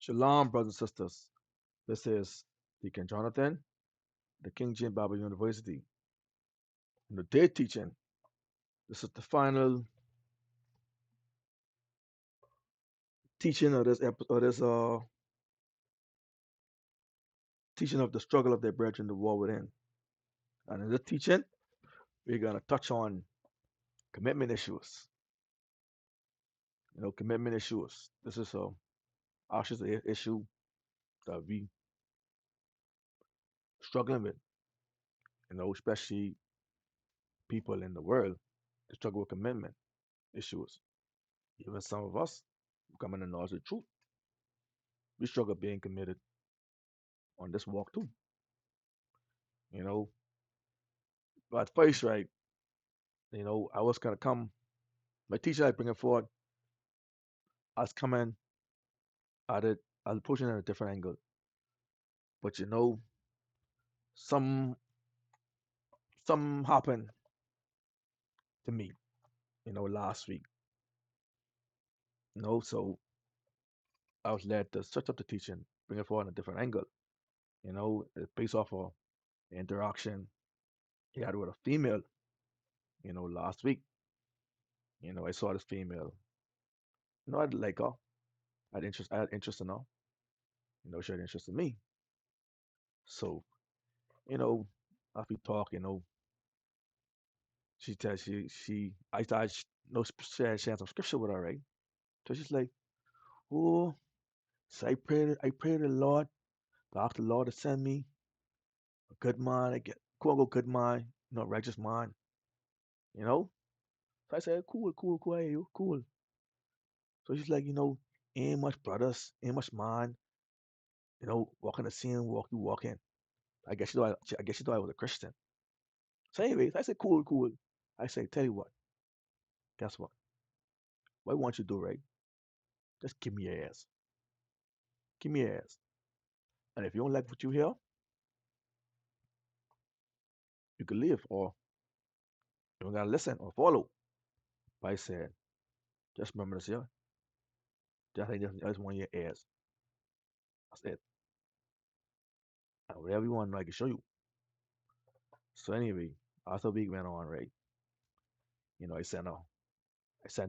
Shalom, brothers and sisters. This is Deacon Jonathan, the King James Bible University. In the day teaching, this is the final teaching of this teaching of the struggle of their brethren, the war within. And in this teaching, we're gonna touch on commitment issues. Commitment issues. This is a obviously an issue that we struggling with. Especially people in the world, they struggle with commitment issues. Even some of us coming to knowledge of the truth, we struggle being committed on this walk too. You know, but first, right? I was gonna come. My teacher I bring it forward. I was coming at it. I was approaching it at a different angle. But some some happened to me. Last week. So I was led to switch up the teaching, bring it forward in a different angle. It based off of the interaction he had with a female. Last week. I saw this female. I would like her. I had interest in her. She had interest in me. So you know, as we talk, she tells I started sharing some scripture with her, right? So she's like, oh, so I pray to the Lord, to ask the Lord to send me a good mind, I get quote unquote good mind, righteous mind, you know. So I said, cool, cool, cool, hey, you, cool. So she's like, ain't much brothers, ain't much man, walking the same walk you walking. I guess she thought I was a Christian. So anyways, I said, cool, cool. I say, tell you what, guess what? What I want you to do, right? Just give me your ass. Give me your ass. And if you don't like what you hear, you can leave or you don't gotta listen or follow. But I said, just remember this here. I just want your ass. That's it. And whatever you want, I can show you. So anyway, as the week went on, right? I sent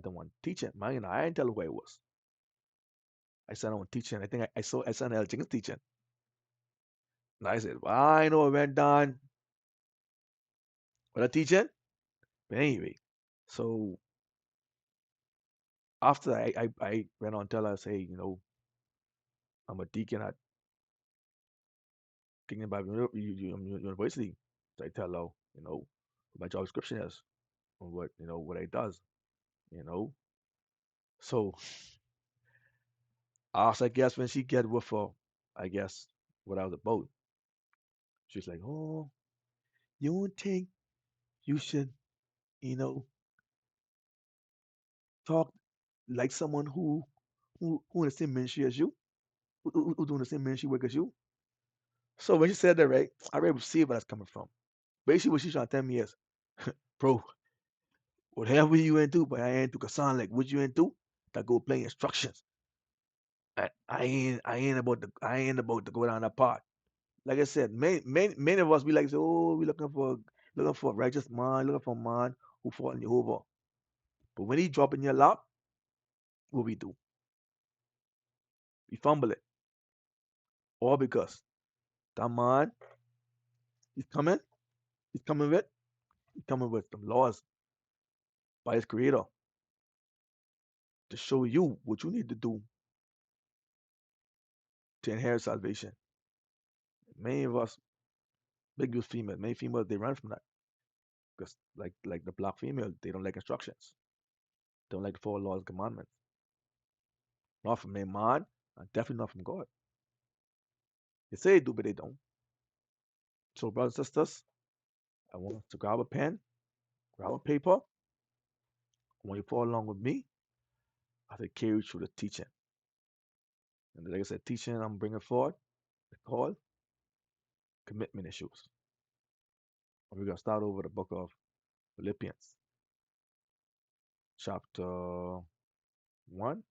them one teaching. Man, I didn't tell her who it was. I sent her one teaching. I think I sent her Jenkins teaching. And I said, well, I know it went down with a teaching. But anyway, so after I went on to tell her, say, I'm a deacon at Kingdom Bible University. So I tell her, what my job description is and what I does, you know. So after I guess when she get with her, I guess what I was about, she's like, oh, you don't think you should, you know, talk like someone who in the same ministry as you, who doing the same ministry work as you. So when she said that, right, I already see where that's coming from. Basically, what she's trying to tell me is, bro, whatever you ain't do, but I ain't do Kasan like what you ain't do, that go play instructions. I ain't about to go down that path. Like I said, many of us be like, oh, we looking for a righteous man, looking for a man who fought in Jehovah. But when he drop in your lap, what we do? We fumble it. All because that man, he's coming, he's coming with, he's coming with some laws by his creator to show you what you need to do to inherit salvation. Many of us, big use female, many females they run from that because like the black female, they don't like instructions, don't like to follow laws and commandments. Not from their man, and definitely not from God. They say they do, but they don't. So, brothers and sisters, I want us to grab a pen, grab a paper. I want you to follow along with me as I carry you through the teaching. And like I said, teaching I'm bringing forward is called commitment issues. And we're going to start over the book of Philippians, chapter 1,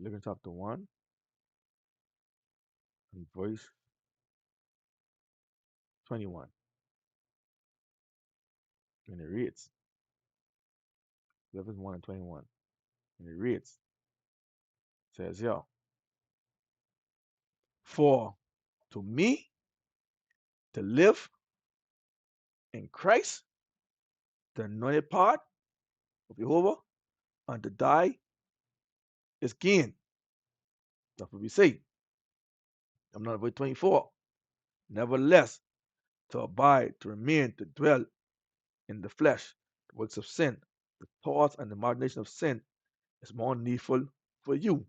Philippians chapter 1 and verse 21. And it reads, Philippians 1 and 21. And it reads, says here, for to me to live in Christ, the anointed part of Jehovah, and to die is gain. That's what we say. I'm not verse 24. Nevertheless, to abide, to remain, to dwell in the flesh, the works of sin, the thoughts and the imagination of sin is more needful for you.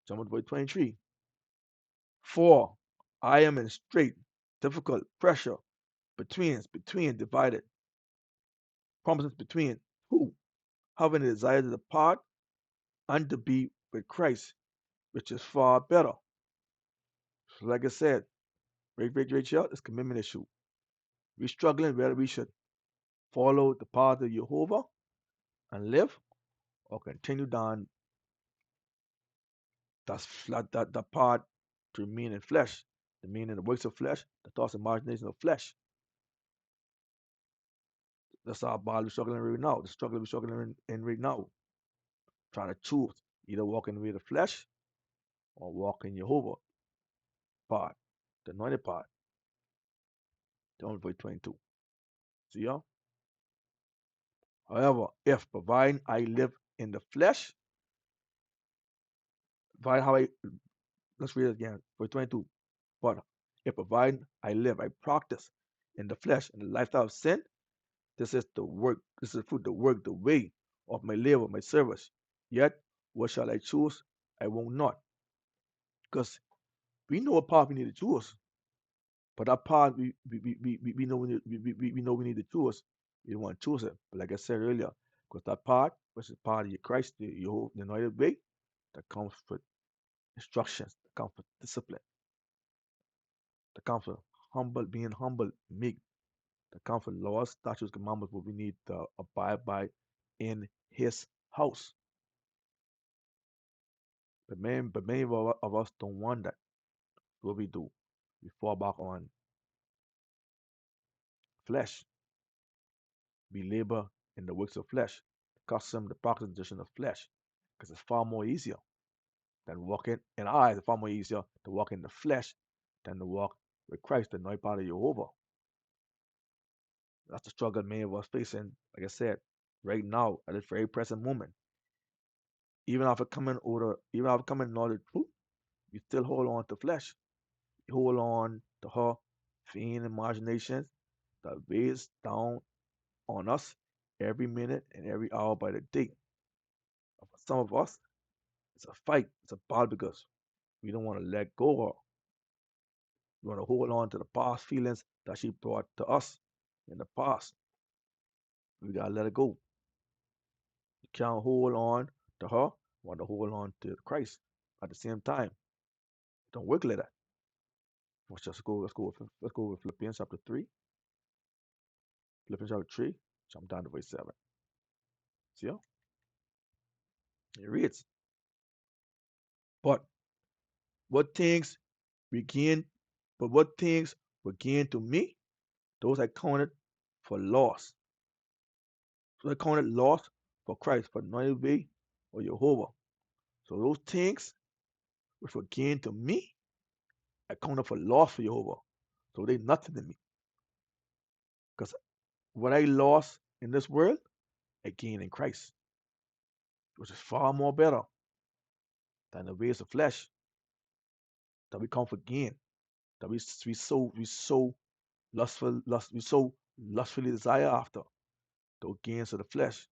Jump to verse 23. For I am in strait, difficult pressure, between, divided, promises between, who, having a desire to depart and to be with Christ, which is far better. So like I said, Rachel, it's a commitment issue. We're struggling whether we should follow the path of Jehovah and live or continue down that part to remain in flesh, to remain in the works of flesh, the thoughts and imaginations of flesh. That's our body we're struggling right now. The struggle we're struggling in right now. Trying to choose either walk in the way of the flesh or walk in Jehovah part, the anointed part. John verse 22. See y'all? However, if providing I live in the flesh, providing how I let's read it again. Verse 22. But if providing I live, I practice in the flesh, in the lifestyle of sin, this is the work, this is fruit, the work, the way of my labor, my service. Yet, what shall I choose? I won't not. Because we know what path we need to choose. But that path we know we know we need to choose. We don't want to choose it. But like I said earlier, because that part, which is part of your Christ, your the anointed way, that comes with instructions, that comes with discipline, that comes with being humble, meek, that comes with laws, statutes, commandments, what we need to abide by in his house. But many of us don't want that. What we do, we fall back on flesh. We labor in the works of flesh, the custom, the practice, and tradition of flesh, because it's far more easier than walking in our eyes. It's far more easier to walk in the flesh than to walk with Christ, the anointed part of Jehovah. That's the struggle many of us facing. Like I said, right now at this very present moment, even after coming to know the truth, you still hold on to flesh. You hold on to her vain imaginations that weighs down on us every minute and every hour by the day. For some of us, it's a fight, it's a battle because we don't want to let go of her. We want to hold on to the past feelings that she brought to us in the past. We gotta let it go. You can't hold on to her, want to hold on to Christ at the same time. Don't work like that. Let's just go. Let's go with Philippians chapter 3. Philippians chapter 3. Jump down to verse 7. See how it reads. But what things we gain, but what things were gained to me, those I counted for loss. So I counted loss for Christ, for no way or Jehovah. So those things which were gained to me, I counted for loss for Jehovah. So they nothing to me. Because what I lost in this world, I gained in Christ, which is far more better than the ways of flesh that we come for gain, that we so we so lustfully desire after those gains of the flesh.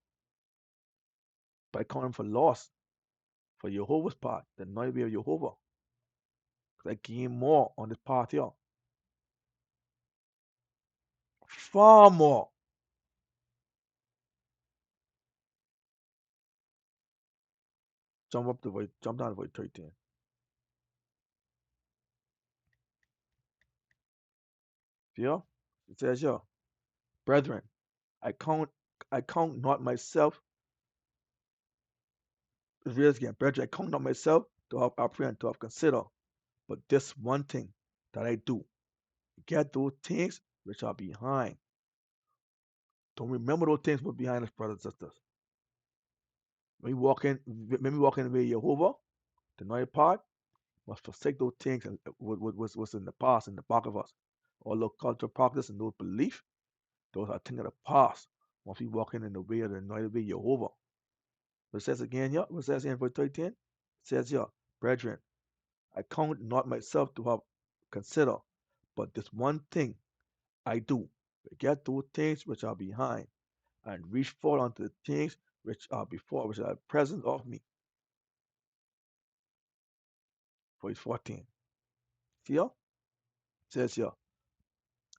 But I count them for loss for Jehovah's part, the not way of Jehovah. Because I gain more on this path here. Far more. Jump down to verse 13. Yeah? It says here, brethren, I count I count not myself Realize again, brethren, I count not myself to have apprehend, to have consider, but this one thing that I do, get those things which are behind. Don't remember those things which are behind us, brothers and sisters. When we walk in the way of Jehovah, the night part, must forsake those things and what was in the past, in the back of us. All those cultural practice and those beliefs, those are things of the past. Once we walk in the way of the anointed way, Jehovah. But it says again here, what it says here in verse 13? It says here, brethren, I count not myself to have considered, but this one thing I do, forget those things which are behind, and reach forward unto the things which are before, which are present of me. Verse 14. See here? It says here,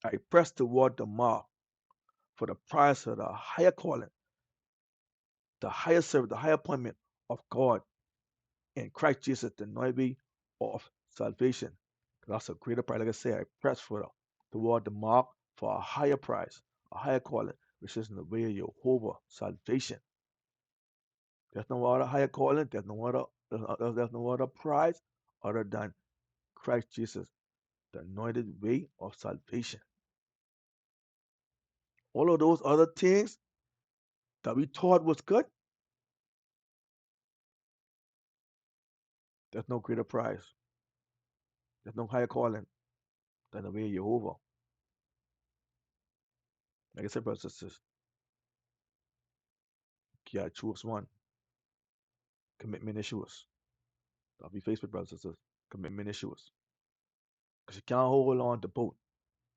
I press toward the mark for the prize of the higher calling, the higher service, the higher appointment of God in Christ Jesus, the anointing of salvation. That's a greater prize. Like I say, I press for toward the mark for a higher prize, a higher calling, which is in the way of Jehovah, salvation. There's no other higher calling, there's no other prize other than Christ Jesus, the anointed way of salvation. All of those other things that we thought was good, there's no greater prize. There's no higher calling than the way of Jehovah. Like I said, brothers and sisters, you gotta choose one. Commitment issues. I'll be faced with brothers and sisters. Commitment issues. Because you can't hold on to both.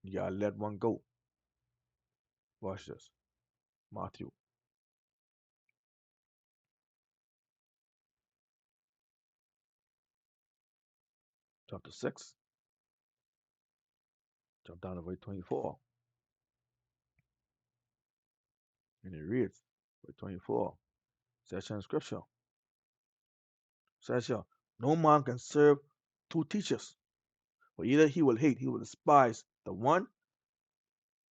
You gotta let one go. Watch this. Matthew chapter 6. Jump down to verse 24. And it reads, verse 24. Says in scripture. Says here, no man can serve two teachers. For either he will despise the one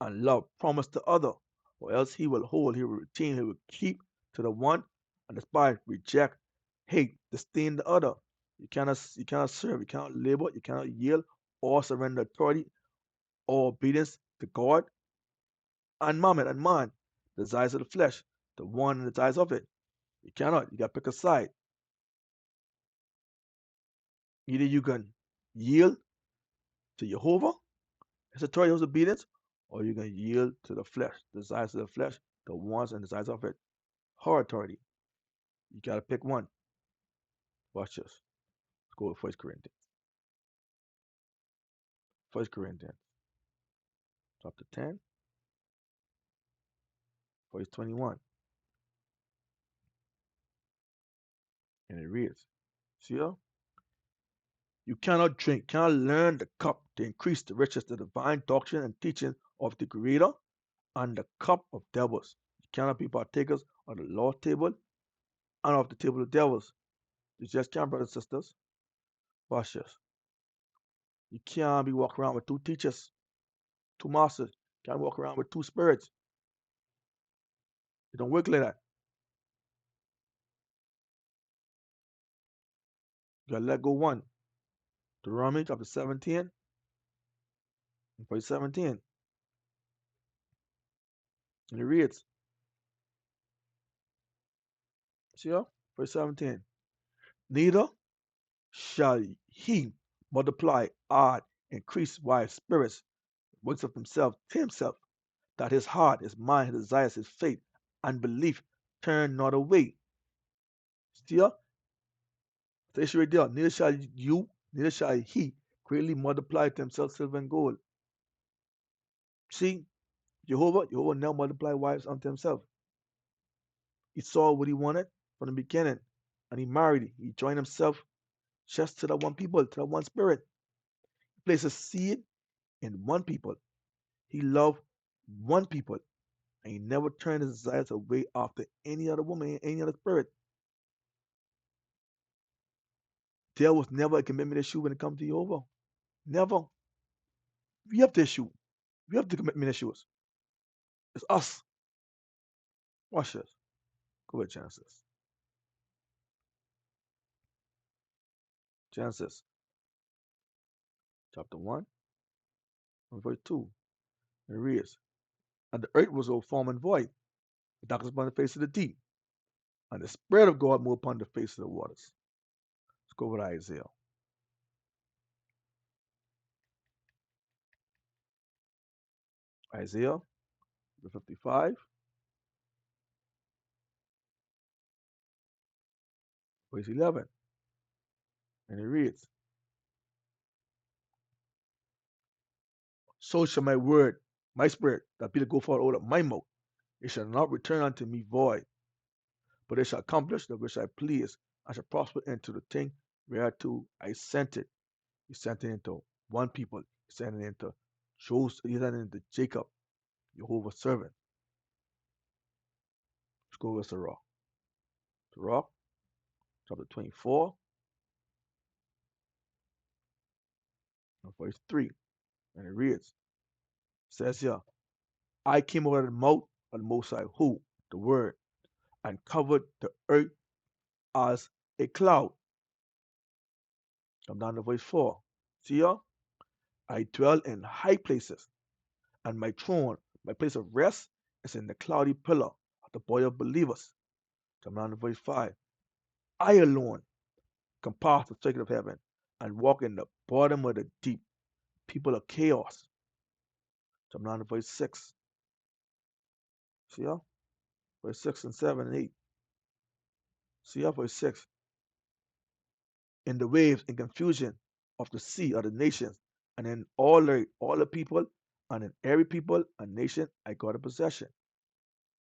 and love promise the other, or else he will hold, he will retain, he will keep to the one and despise, reject, hate, disdain the other. You cannot serve, you cannot labor, you cannot yield or surrender authority or obedience to God and mammon and man, the desires of the flesh, the one and the desires of it. You cannot, you gotta pick a side. Either you can yield to Jehovah, his authority, his obedience, or you can yield to the flesh, the desires of the flesh, the wants and desires of it, her authority. You gotta pick one. Watch this. Let's go to First Corinthians. First Corinthians, chapter 10, verse 21. And it reads, see here? You cannot drink, cannot learn the cup to increase the riches, the divine doctrine and teaching of the Creator and the cup of devils. You cannot be partakers of the Lord's table and of the table of devils. You just can't, brothers and sisters. Watch this. You can't be walking around with two teachers, two masters. You can't walk around with two spirits. It don't work like that. You gotta let go one. Deuteronomy chapter 17 and verse 17. And it reads, see here? Verse 17. Neither shall he multiply, add, increase wives, spirits, works of himself to himself, that his heart, his mind, his desires, his faith, and belief turn not away. Still, the issue right there, neither shall he greatly multiply to himself silver and gold. See, Jehovah now multiply wives unto himself. He saw what he wanted from the beginning, and he married. He joined himself just to that one people, to that one spirit. He placed a seed in one people. He loved one people, and he never turned his desires away after any other woman, any other spirit. There was never a commitment issue when it comes to Jehovah. Never. We have the issue. We have the commitment issues. It's us. Watch this. Go ahead, Genesis. Genesis chapter 1 and verse 2. And it reads, and the earth was all form and void, the darkness upon the face of the deep, and the Spirit of God moved upon the face of the waters. Let's go with Isaiah. Isaiah 55, verse 11. And it reads, so shall my word, my spirit, that be to go forth out of my mouth. It shall not return unto me void, but it shall accomplish that which I please. I shall prosper into the thing whereto I sent it. He sent it into one people. He sent it into Joseph. He sent it into Jacob, Jehovah's servant. Let's go with Sirach. Sirach, chapter 24, and verse 3. And it reads, says here, I came out of the mouth of the Most High, who, the word, and covered the earth as a cloud. Come down to verse 4. See here? I dwell in high places, and my throne, my place of rest, is in the cloudy pillar of the boy of believers. Come down to verse 5. I alone can pass the circuit of heaven and walk in the bottom of the deep. People of chaos. Come down to verse 6. See here? Verse 6 and 7 and 8. See here? Verse 6. In the waves and confusion of the sea of the nations, and in all the people, and in every people and nation I got a possession.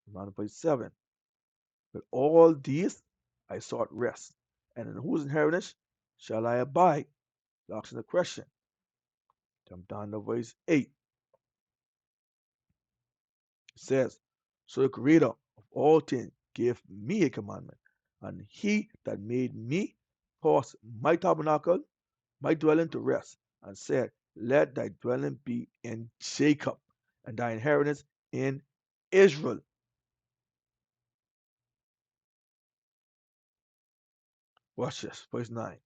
Come down to verse 7. With all these I sought rest, and in whose inheritance shall I abide? Asking the question. Come down to verse 8. It says, so the creator of all things gave me a commandment, and he that made me caused my tabernacle, my dwelling to rest, and said, let thy dwelling be in Jacob, and thy inheritance in Israel. Watch this, verse 9.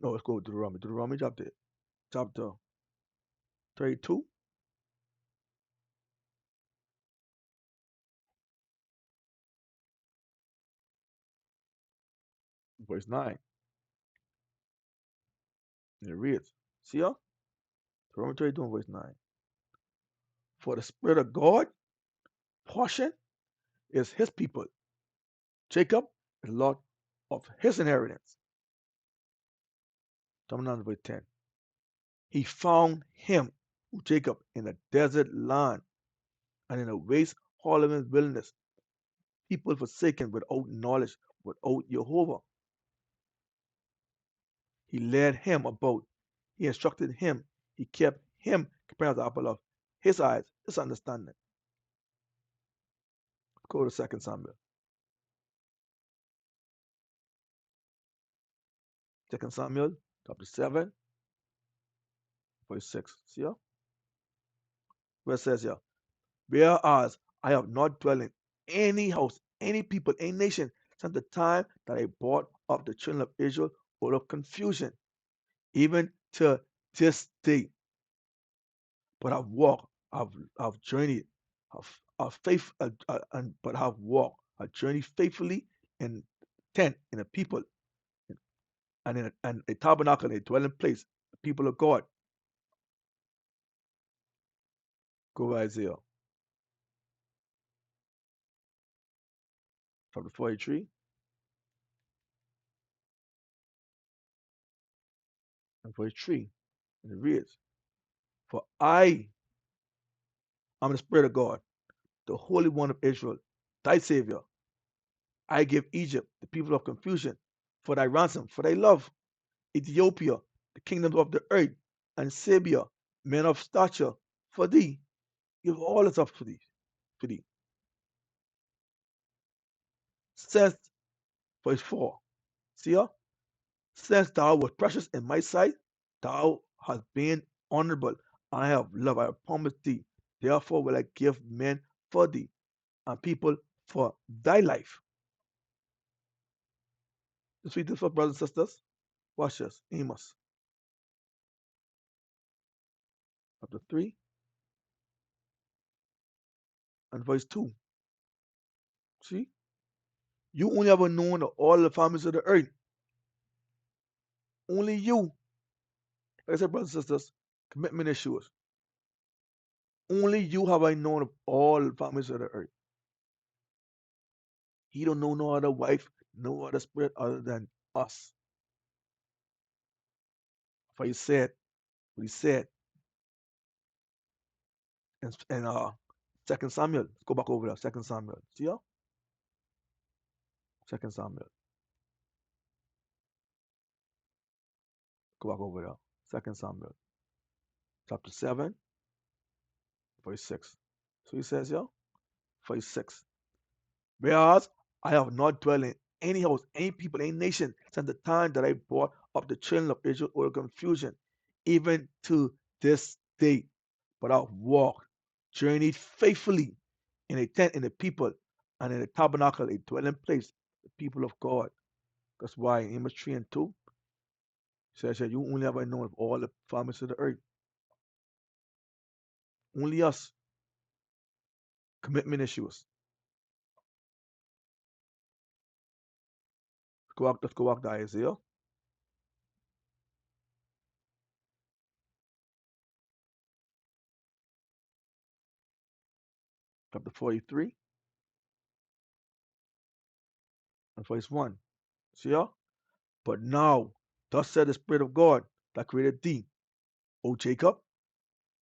No, let's go to Deuteronomy. Deuteronomy chapter 32, verse 9. And it reads, see ya? Deuteronomy 32, verse 9. For the Spirit of God portion is his people. Jacob is the Lord of his inheritance. Coming down to verse 10. He found him, Jacob, in a desert land and in a waste Holland wilderness, people forsaken without knowledge, without Jehovah. He led him about. He instructed him. He kept him compared to the apple of his eyes, his understanding. Go to 2 Samuel. 2 Samuel, chapter 7, verse 6. See here? Where it says here, whereas I have not dwelt in any house, any people, any nation, since the time that I brought up the children of Israel out of confusion, even to this day. But I've walked, I've journeyed, but have walked, I've journeyed faithfully in tent in a people, and a tabernacle, a dwelling place, the people of God. Go to Isaiah, chapter 43, and verse 3, and it reads, for I am the Spirit of God, the Holy One of Israel, thy Savior. I give Egypt, the people of confusion, for thy ransom, for thy love, Ethiopia, the kingdoms of the earth, and Sabia, men of stature, for thee. Give all this up for thee. Says verse 4. See ya? Since thou wast precious in my sight, thou hast been honorable. I have loved, I have promised thee. Therefore will I give men for thee, and people for thy life. Let's read this for brothers and sisters. Watch this. Amos chapter 3 and verse 2. See? You only ever known all the families of the earth. Only you. Like I said, brothers and sisters, commitment issues. Only you have I known of all the families of the earth. He don't know no other wife, no other spirit other than us. For he said, what he said in Second Samuel. Let's go back over there. Second Samuel. See ya? Second Samuel. Go back over there. Second Samuel. Chapter 7, verse 6. So he says here, verse 6. Whereas I have not dwelt in any house, any people, any nation, since the time that I brought up the children of Israel out of confusion, even to this day. But I've walked, journeyed faithfully in a tent in the people, and in a tabernacle, a dwelling place, the people of God. That's why in Amos 3 and 2 says that you only have I known of all the families of the earth. Only us. Commitment issues. Let's go back to Isaiah. Chapter 43 and verse 1. See ya? But now, thus said the Spirit of God that created thee, O Jacob,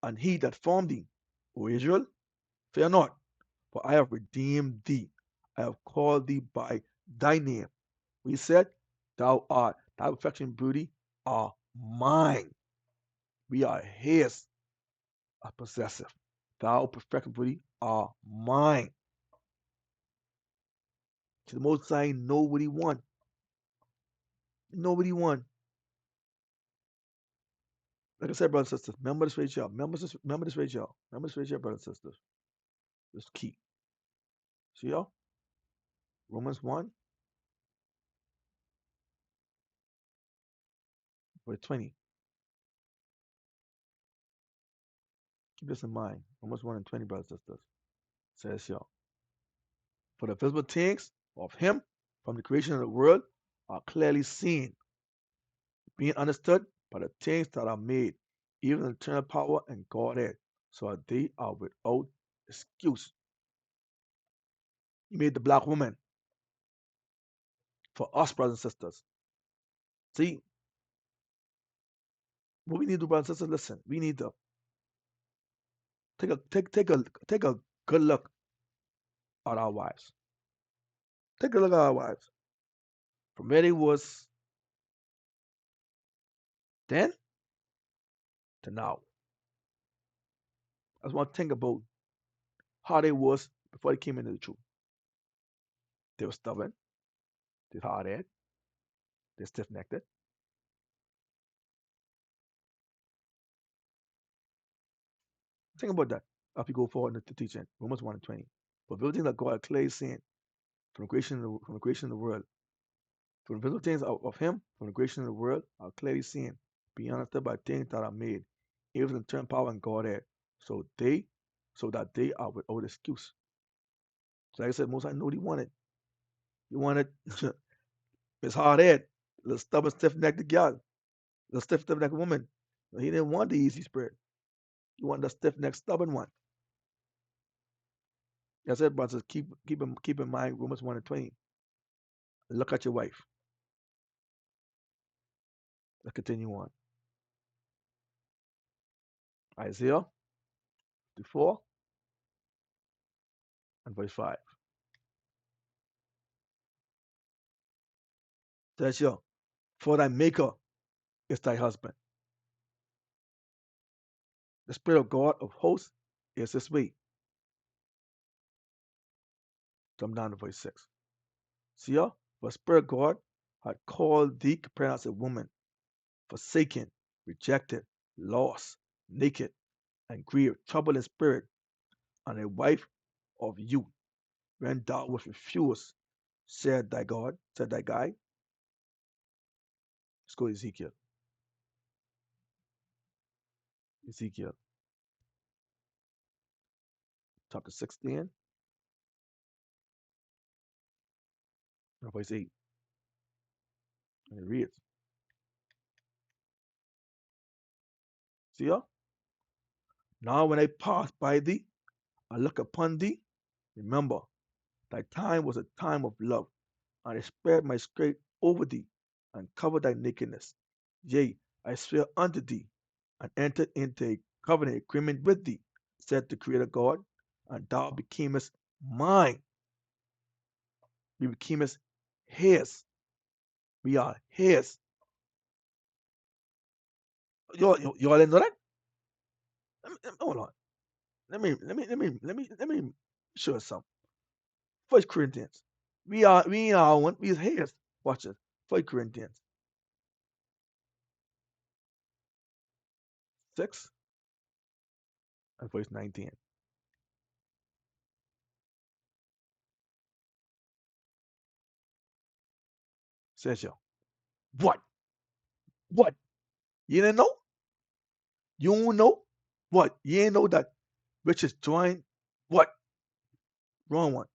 and he that formed thee, O Israel, fear not, for I have redeemed thee. I have called thee by thy name. We said, thou art, thy perfection and beauty are mine. We are his, are possessive. Thou perfection and beauty are mine. To the Most High, know what he want. Know what he want. Like I said, brothers and sisters, remember this right here. Remember this right here. Remember this right here, brothers and sisters. This is key. See y'all? Romans 1, verse 20. Keep this in mind. Romans 1 and 20, brothers and sisters. Says here, for the visible things of him from the creation of the world are clearly seen, being understood by the things that are made, even the eternal power and Godhead, so that they are without excuse. He made the black woman for us, brothers and sisters. See, what we need to do, brothers and sisters, listen, we need to take a good look at our wives. Take a look at our wives. From where they was then to now. I just want to think about how they was before they came into the truth. They were stubborn, they hard headed, they stiff necked. Think about that as we go forward in the teaching. Romans 1 and 20. But everything that God clearly saying from the creation of the world, from the visible things of him, from the creation of the world, are clearly seen, being understood by things that are made, even the eternal power and Godhead, so that they are without excuse. So like I said, most I know what he wanted. He wanted his hard head, the stubborn, stiff necked girl, the stiff necked woman. He didn't want the easy spirit. He wanted the stiff necked, stubborn one. Like I said, brothers, keep in mind Romans 1 and 20. Look at your wife. Let's continue on. Isaiah 54 and verse 5. Says here, for thy maker is thy husband. The Spirit of God of hosts is his way. Come down to verse 6. See here, for Spirit of God had called thee compared as a woman, forsaken, rejected, lost, naked, and grieved, troubled in spirit, and a wife of youth. when thou was refused, said thy guy. Let's go to Ezekiel. Ezekiel chapter 16, verse 8. And it reads, see ya? Now when I pass by thee, I look upon thee, remember, thy time was a time of love, and I spread my skirt over thee, and covered thy nakedness. Yea, I swear unto thee, and entered into a covenant agreement with thee, said the Creator God, and thou becamest mine. We becamest his. We are his. Y'all didn't know that? Hold on. Let me show you something. First Corinthians. We are one. We are his. Watch it. First Corinthians 6 and verse 19. Says you. What? What? You didn't know? You don't know? What? You didn't know that which is joined? What? Wrong one.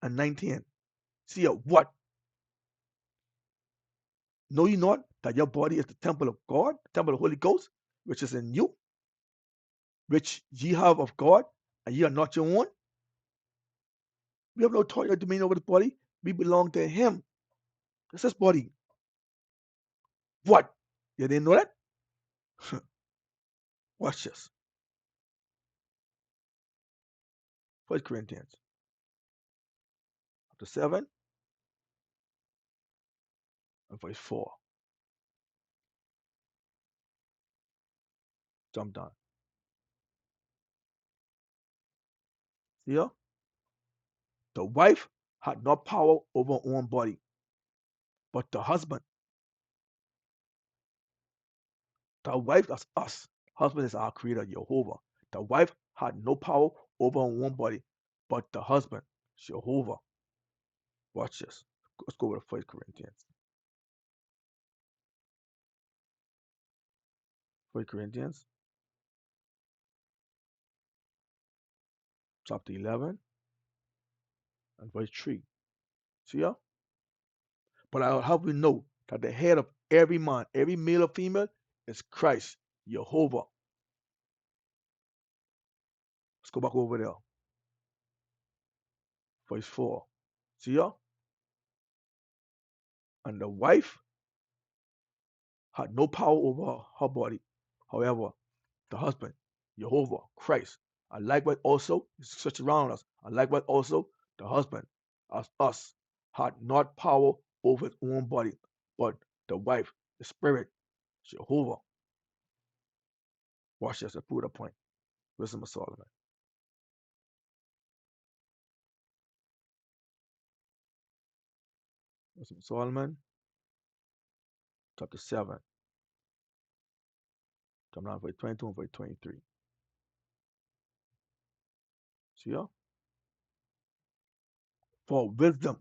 And 19. See ya. What? Know you not that your body is the temple of God, the temple of the Holy Ghost, which is in you, which ye have of God, and ye are not your own? We have no authority or dominion over the body. We belong to him. That's his body. What? You didn't know that? Watch this. First Corinthians chapter 7 and verse 4. Jump down. See here? The wife had no power over her own body, but the husband. The wife, that's us. Husband is our creator, Jehovah. The wife had no power over her own body, but the husband, Jehovah. Watch this. Let's go over to First Corinthians. First Corinthians chapter 11 and verse 3. See here? But I will help you know that the head of every man, every male or female, is Christ, Jehovah. Let's go back over there. Verse 4. See here? And the wife had no power over her body. However, the husband, Jehovah, Christ, and likewise also, such around us, and likewise also, the husband, as us, had not power over his own body, but the wife, the spirit, Jehovah. Watch this, let's prove the point. Wisdom of Solomon. Wisdom of Solomon, chapter 7, come down verse 22 and verse 23. See here? For wisdom,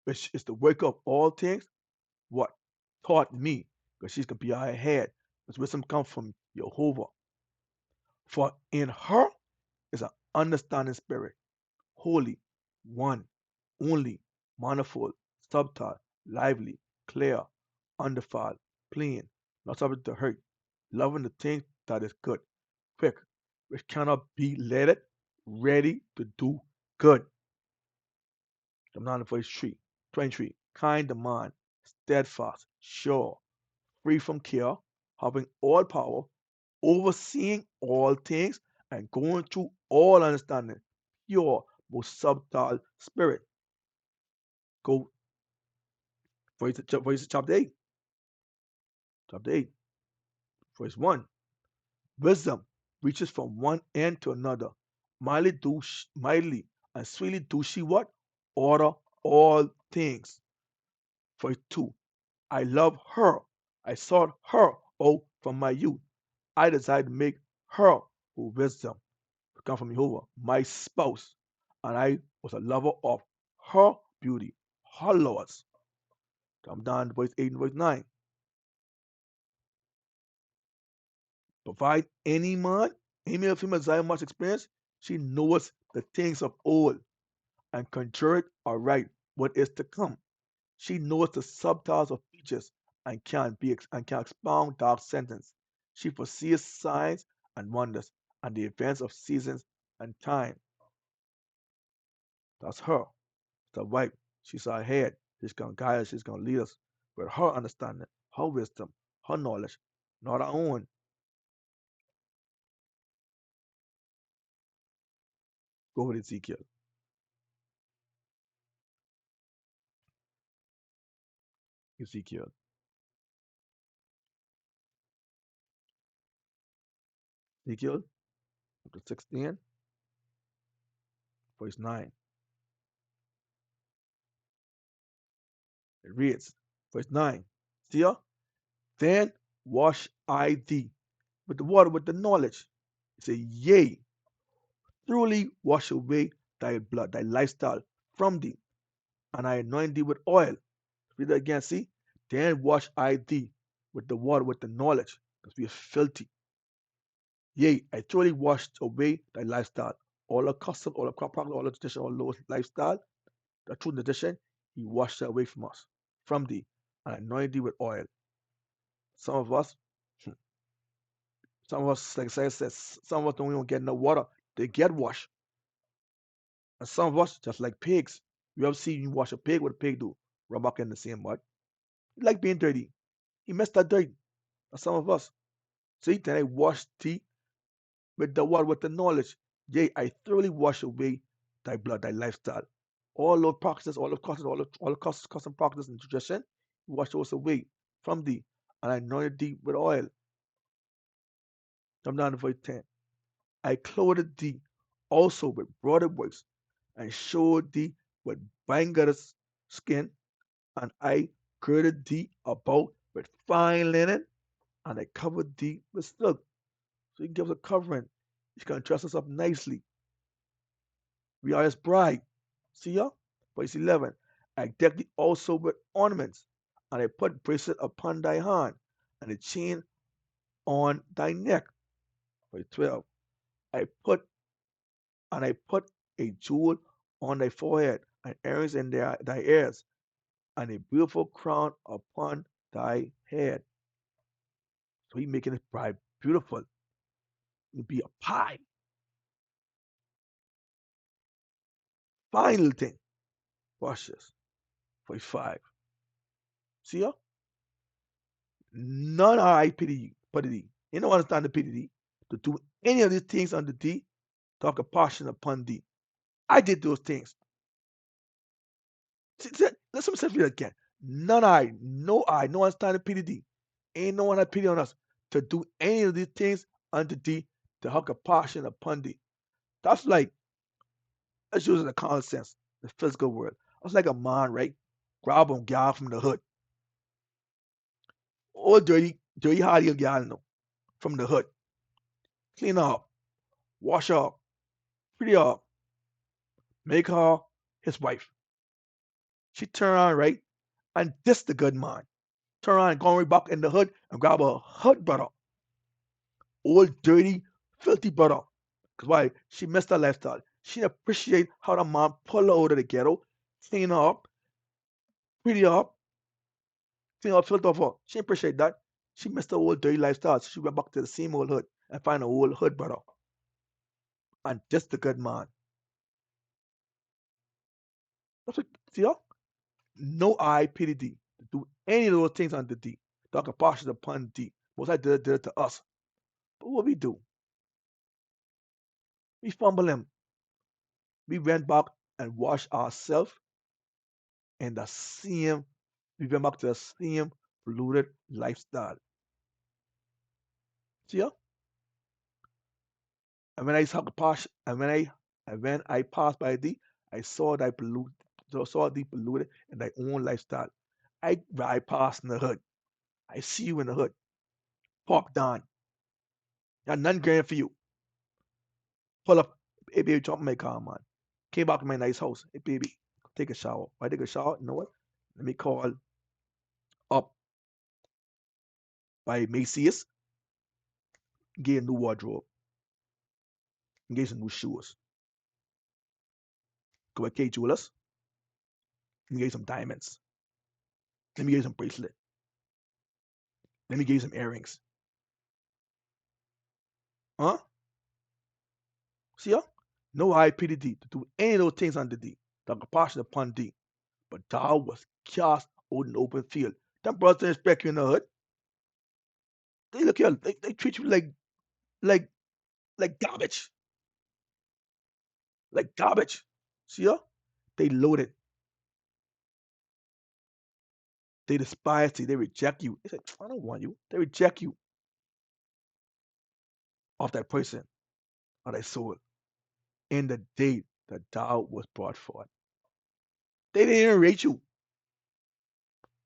which is the work of all things, what? Taught me, because she's going to be our head. Because wisdom comes from Jehovah. For in her is an understanding spirit, holy, one, only, manifold, subtle, lively, clear, undefiled, plain, not subject to hurt, loving the thing that is good, quick, which cannot be letted, ready to do good. Psalm 9 verse 3, 23. Kind of mind, steadfast, sure, free from care, having all power, overseeing all things, and going through all understanding, pure, most subtle spirit. Go verse chapter 8. Chapter 8, verse 1. Wisdom reaches from one end to another. Mildly and sweetly do she what? Order all things. Verse 2. I love her. I sought her, oh, from my youth. I desire to make her who wisdom come from Jehovah, my spouse, and I was a lover of her beauty, her laws. Come down to verse 8 and verse 9. Provide any man, any male or female desire much experience, she knows the things of old and conjureth aright what is to come. She knows the subtitles of features and can expound dark sentence. She foresees signs and wonders and the events of seasons and time. That's her. The wife. She's our head. She's gonna guide us, she's gonna lead us with her understanding, her wisdom, her knowledge, not our own. Go with Ezekiel. Ezekiel. Ezekiel chapter 16, verse 9. It reads, verse 9. See ya? Then wash I thee with the water, with the knowledge. Say, yea, thoroughly wash away thy blood, thy lifestyle from thee, and I anoint thee with oil. Read that again, see? Then wash I thee with the water, with the knowledge, because we are filthy. Yea, I thoroughly washed away thy lifestyle. All the custom, all the practice, all the tradition, all the lifestyle, the true tradition, he washed it away from us, from thee, and anointed thee with oil. Some of us, some of us, like I said, some of us don't even get no water. They get washed. And some of us, just like pigs. You ever see you wash a pig? What a pig do? Rub back in the same mud. He like being dirty. He messed that dirty. And some of us. See, then I wash thee with the water, with the knowledge. Yea, I thoroughly wash away thy blood, thy lifestyle. All those practices, all the customs, all the custom practices and tradition, wash those away from thee, and I anointed thee with oil. Come down to verse 10. I clothed thee also with broader works, and showed thee with bangers skin, and I girded thee about with fine linen, and I covered thee with silk. So he gives a covering. He's going to dress us up nicely. We are his bride. See ya? Verse 11. I decked thee also with ornaments, and I put bracelet upon thy hand, and a chain on thy neck. Verse 12. I put I put a jewel on thy forehead, and earrings in thy ears, and a beautiful crown upon thy head. So he making his bride beautiful. It be a pie. Final thing. Watch this. Verse 5. See ya? None I pity thee. You don't understand the pity thee to do any of these things unto thee, talk a passion upon thee. I did those things. See, let's say it again. None I, no understand the pity thee. Ain't no one that pity on us to do any of these things unto thee, to have a passion upon thee. That's like, let's use it in the common sense, the physical word. That's like a man, right? Grab him, gal from the hood. Or dirty hardy gal, no, from the hood. Clean up, wash up, pretty up, make her his wife. She turn around, right? And this the good man. Turn around and go right back in the hood and grab a hood brother. Old, dirty, filthy brother. Because why? She missed her lifestyle. She didn't appreciate how the man pull her out of the ghetto, clean her up, pretty her up, clean her up, filter her. She didn't appreciate that. She missed her old dirty lifestyle. So she went back to the same old hood and find an old hood brother. And just the good man. That's what, see ya? No eye pity thee to do any of those things unto thee. Dark apostles upon thee. Most I did it to us. But what we do? We fumble him. We went back and washed ourselves in the same, we went back to the same polluted lifestyle. See ya? And when I saw the pass, and when I passed by thee, I saw thee polluted in thy own lifestyle. I passed in the hood. I see you in the hood. Pop down. Got nothing grand for you. Pull up, hey baby, jump in my car, man. Came back to my nice house. Hey baby, take a shower. I take a shower. You know what? Let me call up by Macy's, get a new wardrobe, get some new shoes. Go at K Jewelers, let me get you some diamonds. Let me get you some bracelet. Let me get you some earrings. Huh? See ya? No, I pity thee to do any of those things unto thee, that compassion upon thee. But thou was cast out in the open field. Them brothers didn't respect you in the hood. They look here, they treat you like like garbage. Like garbage. See ya? They loaded. They despise thee. They reject you. They say, I don't want you. They reject you off that person or that soul in the day that thou was brought forth. They didn't even rate you,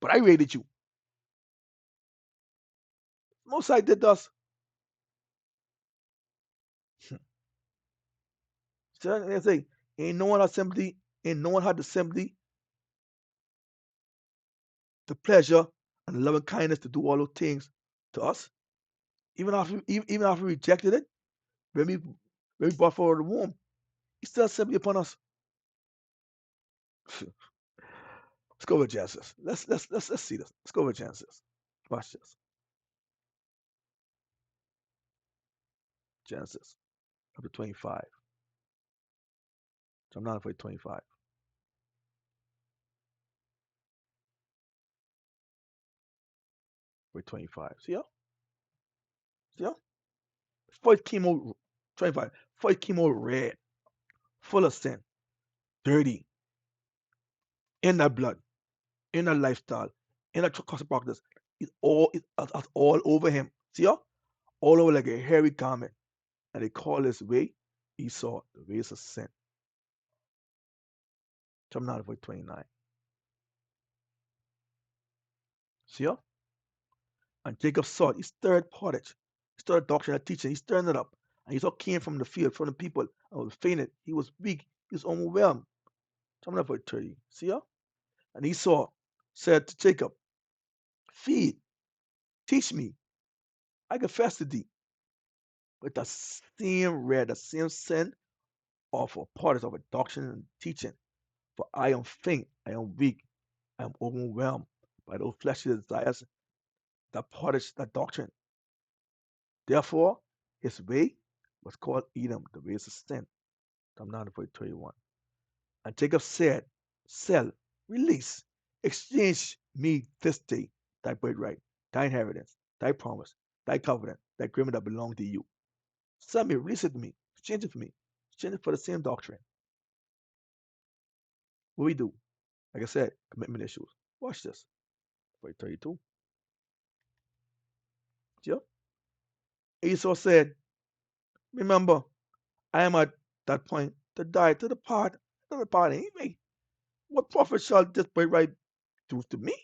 but I rated you. Most I did us. So they say, ain't no one assembly, ain't no one had assembly, the pleasure and the loving kindness to do all those things to us. Even after we rejected it, when we when we brought forward the womb, he still assembly upon us. Let's go with Genesis. Let's see this. Let's go with Genesis. Watch this. Genesis chapter 25. So I'm not afraid 25. For 25. See ya? See ya? First came out 25. First came out red, full of sin, dirty, in that blood, in that lifestyle, in that custom practice. It's all over him. See ya? All over like a hairy garment. And they call this way Esau, the race of sin. So I'm not afraid 29. See ya? And Jacob saw it. He stirred pottage. He stirred doctrine and teaching. He stirred it up. And he saw came from the field, from the people, and was fainted. He was weak. He was overwhelmed. So I'm not afraid 30. See ya? And Esau said to Jacob, feed, teach me. I confess to thee. With the same red, the same sin of a part of a doctrine and teaching. For I am faint, I am weak, I am overwhelmed by those fleshly desires that pottage that doctrine. Therefore, his way was called Edom, the ways of sin. Psalm 94:21. And Jacob said, sell, release, exchange me this day thy birthright, thy inheritance, thy promise, thy covenant, thy agreement that belong to you. Sell me, release it to me, exchange it for me, exchange it for the same doctrine. What we do? Like I said, commitment issues. Watch this. Verse 32. Yeah. Esau said, remember, I am at that point to die, to depart anyway. What profit shall this birthright do to me?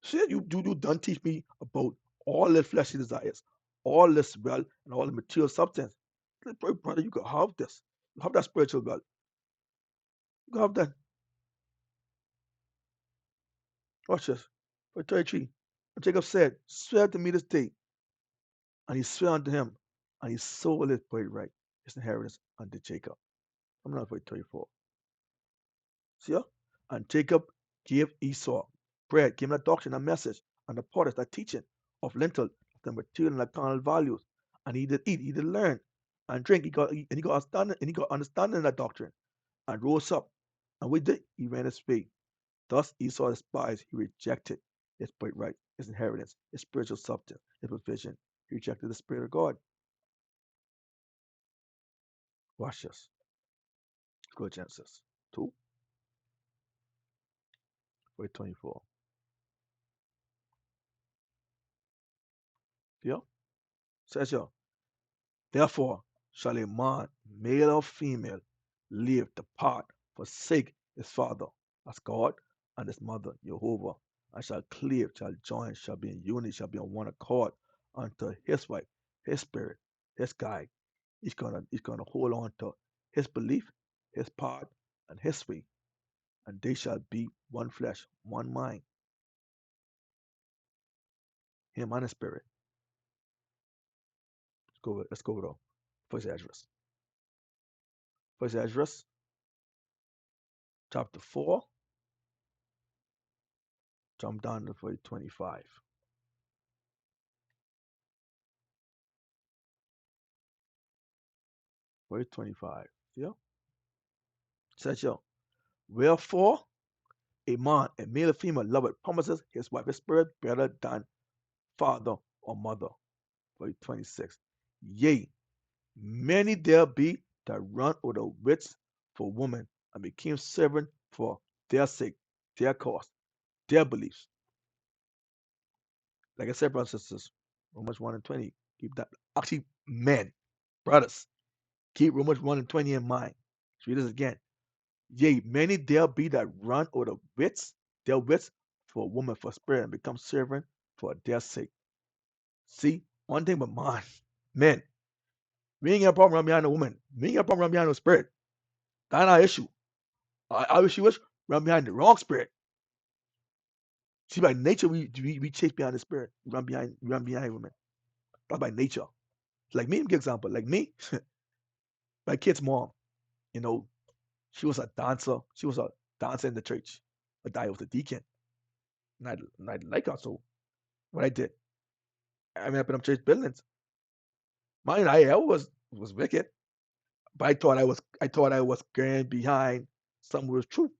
Said you done teach me about all the fleshly desires, all this wealth, and all the material substance. Brother, you could have this. You have that spiritual wealth. You could have that. Watch this. Verse 33. And Jacob said, swear to me this day. And he swore unto him, and he sold his birthright, his inheritance unto Jacob. I'm not verse 34. See ya? And Jacob gave Esau bread, gave him a doctrine, a message, and the potters, that teaching of lentil, the material and carnal values. And he did eat, he did learn and drink. He got understanding in that doctrine, and rose up. And with it, he ran his way. Thus Esau despised, he rejected his birthright, his inheritance, his spiritual substance, his provision. He rejected the Spirit of God. Watch this. Let's go to Genesis 2, verse 24. Yeah? Says here, therefore shall a man, male or female, leave, depart, forsake his father, as God, and his mother, Jehovah, and shall cleave, shall join, shall be in unity, shall be on one accord unto his wife, his spirit, This guy, he's gonna hold on to his belief, his part, and his way, and they shall be one flesh, one mind, him and his spirit. Let's go with First Ezra. First Ezra, chapter 4, jump down to verse 25. Verse 25. Yeah? Says yo, wherefore a man, a male or female lover promises his wife his spirit better than father or mother. Verse 26. Yea, many there be that run with the wits for women and became servant for their sake, their cause, their beliefs. Like I said, brothers and sisters, Romans 1 and 20. Keep that. Actually, men, brothers, keep Romans 1 and 20 in mind. Let's read this again. Yea, many there be that run with the wits, their wits for women for spirit and become servant for their sake. See, one thing but man, men, we ain't got a problem running behind a woman. We ain't got a problem running behind no spirit. That's our issue. I wish you wish run behind the wrong spirit. See, by nature, we chase behind the spirit, run behind women. That's by nature. Like me, give example. Like me, my kid's mom, you know, she was a dancer. She was a dancer in the church. But I was a deacon. And I like her. So what I did, I went up in them church buildings. Mine, I was wicked. But I thought I was going behind something was true.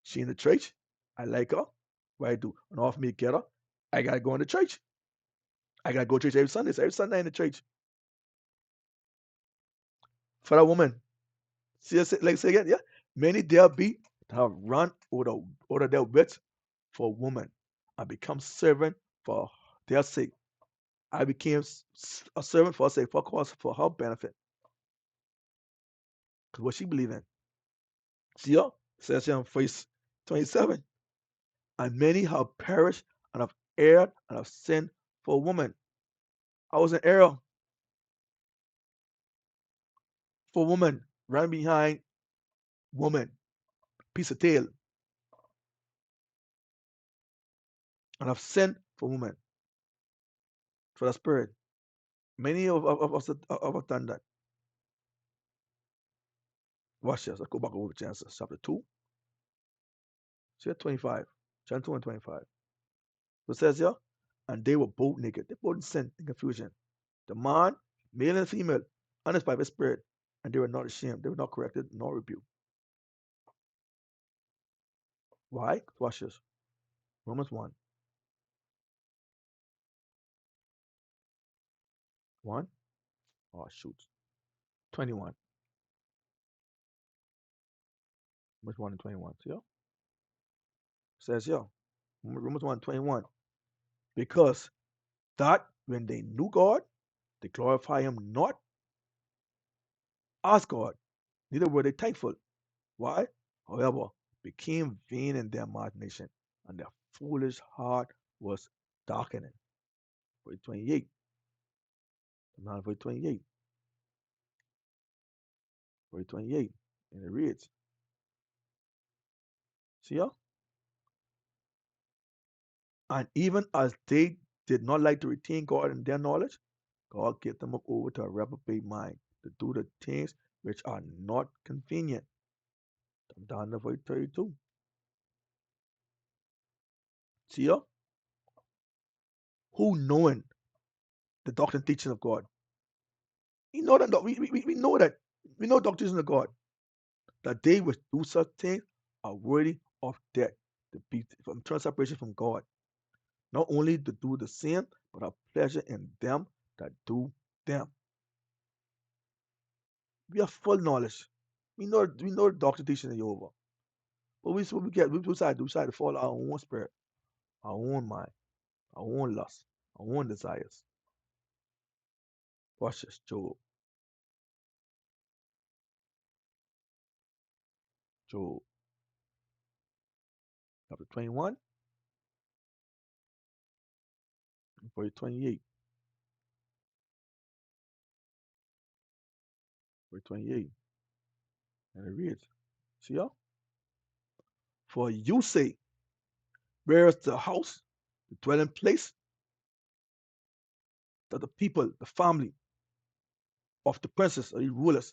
She in the church. I like her. What I do? And off me get her. I gotta go in the church. I gotta go to church every Sunday. So every Sunday in the church. For that woman. See, like say again, yeah. Many there be that have run out of their wits for woman and become servant for their sake. I became a servant for her sake, for cause, for her benefit. Because what she believe in. See, yeah? Says here in verse 27. And many have perished and have erred and have sinned for woman. I was in error for woman, ran behind woman, piece of tail, and have sinned for woman, for the spirit. Many of us have done that. Watch this. Let's go back over to Genesis chapter 2. See 25. Chapter 2 and 25. So it says here, and they were both naked. They both in sin and confusion. The man, male and female, honest by the spirit, and they were not ashamed. They were not corrected nor rebuked. Why? Watch this. Romans 1. 1. Oh, shoot. 21. Romans 1 and 21. See here? Says here. Romans 1 and 21. Because that when they knew God, they glorify him not as God, neither were they thankful. Why? However, became vain in their imagination, and their foolish heart was darkening. Verse 28. Now, verse 28. Verse 28. And it reads, see ya? And even as they did not like to retain God in their knowledge, God gave them up over to a reprobate mind to do the things which are not convenient. I'm down to verse 32. See ya? Who knowing the doctrine and teaching of God? We know that we know that. We know doctrines of God. That they which do such things are worthy of death, to be from eternal separation from God. Not only to do the sin, but have pleasure in them that do them. We have full knowledge. We know the doctrine teaching of Jehovah. But we decide to follow our own spirit, our own mind, our own lust, our own desires. Watch this, Job chapter 21, verse 28. verse 28. And it reads, see y'all? For you say, where is the house, the dwelling place of the people, the family of the princes or the rulers,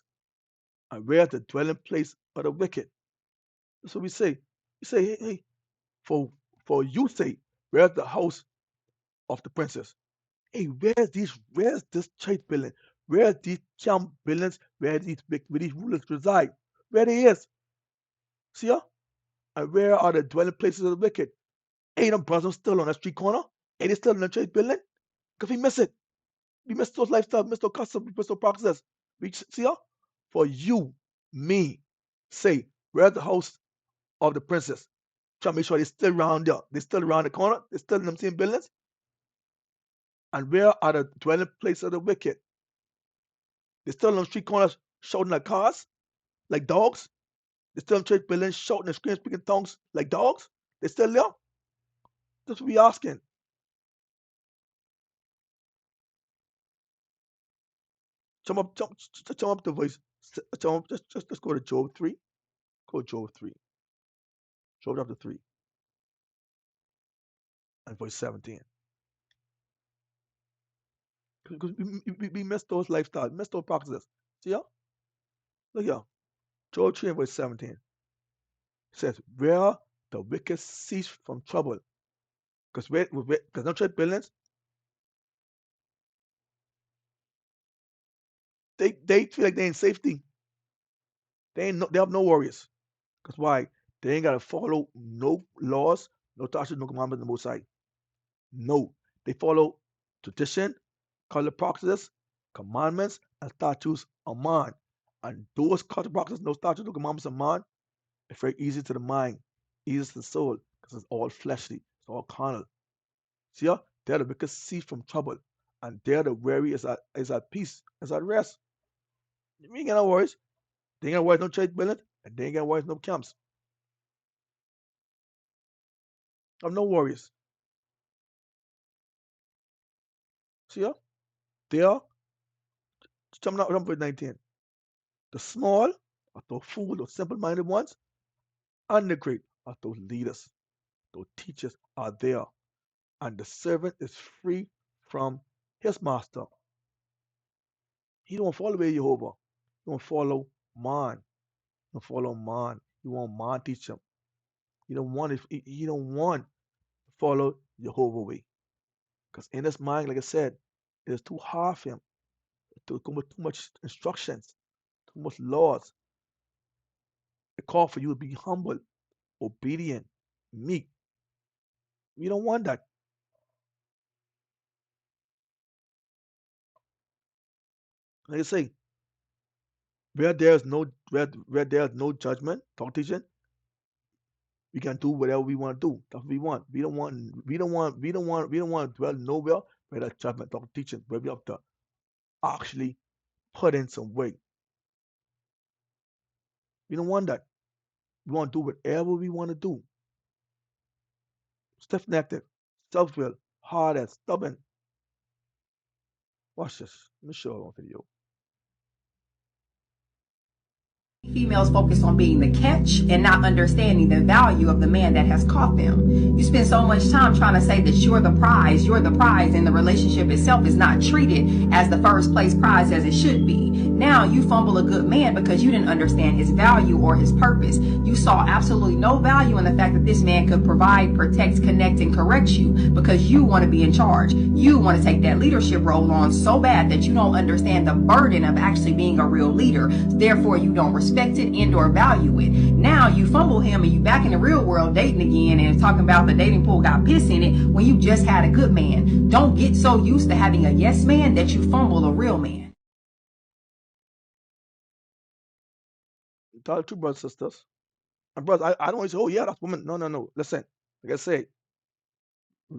and where is the dwelling place of the wicked? That's what we say. We say, hey, for for you say, where's the house of the princess? Hey, where's this church building? Where's these camp buildings where these rulers reside? Where they is? See ya? And where are the dwelling places of the wicked? Ain't them brothers still on that street corner? Ain't they still in the church building? Because we miss it. We miss those lifestyles, we miss those customs, we miss those practices. We see ya? For you, me, say, where's the house of the princess? Try to make sure they're still around there. They're still around the corner. They're still in them same buildings. And where are the dwelling places of the wicked? They're still on the street corners shouting at cars like dogs. They're still in church buildings shouting and screaming, speaking tongues like dogs. They're still there. That's what we asking. Jump up the voice. Just go to Job 3. Go to Job 3. Job chapter 3 and verse 17. Because we miss those lifestyles, miss those practices. See ya? Look here. Job 3 and verse 17. It says, where the wicked cease from trouble. Because no church buildings, they feel like they in safety. They have no worries. Because why? They ain't gotta follow no laws, no statutes, no commandments in the Most High. No. They follow tradition, cultural practices, commandments, and statutes of man. And those cultural practices, no statutes, no commandments of man, it's very easy to the mind, easy to the soul, because it's all fleshly, it's all carnal. See ya? They're the wicked cease from trouble. And they're the weary is at peace, is at rest. You ain't got no worries. They ain't got worries no church building, and they ain't got worries no camps. Have no worries. See ya? They are jumping out verse 19. The small are those fools, those simple-minded ones, and the great are those leaders, those teachers are there. And the servant is free from his master. He don't follow Jehovah. He don't follow man. He don't follow man. He want man teach him. He don't want to follow Jehovah way. Because in his mind, like I said, it is too hard for him. Too much instructions, too much laws. It call for you to be humble, obedient, meek. We don't want that. Like I say, where there's no judgment, talk teaching, we can do whatever we want to do. That's what we want. We don't want to dwell nowhere where there's judgment, talk teaching, where we have to actually put in some weight. We don't want that. We want to do whatever we want to do. Stiff necked, self will, hard and stubborn. Watch this. Let me show you one video. Females focus on being the catch and not understanding the value of the man that has caught them. You spend so much time trying to say that you're the prize, and the relationship itself is not treated as the first place prize as it should be. Now you fumble a good man because you didn't understand his value or his purpose. You saw absolutely no value in the fact that this man could provide, protect, connect, and correct you because you want to be in charge. You want to take that leadership role on so bad that you don't understand the burden of actually being a real leader. Therefore, you don't respect it and or value it. Now you fumble him and you back in the real world dating again and talking about the dating pool got piss in it when you just had a good man. Don't get so used to having a yes man that you fumble a real man. Tell the truth, brothers and sisters. And brothers, I don't always say, oh yeah, that's woman. No, no, no. Listen, like I say,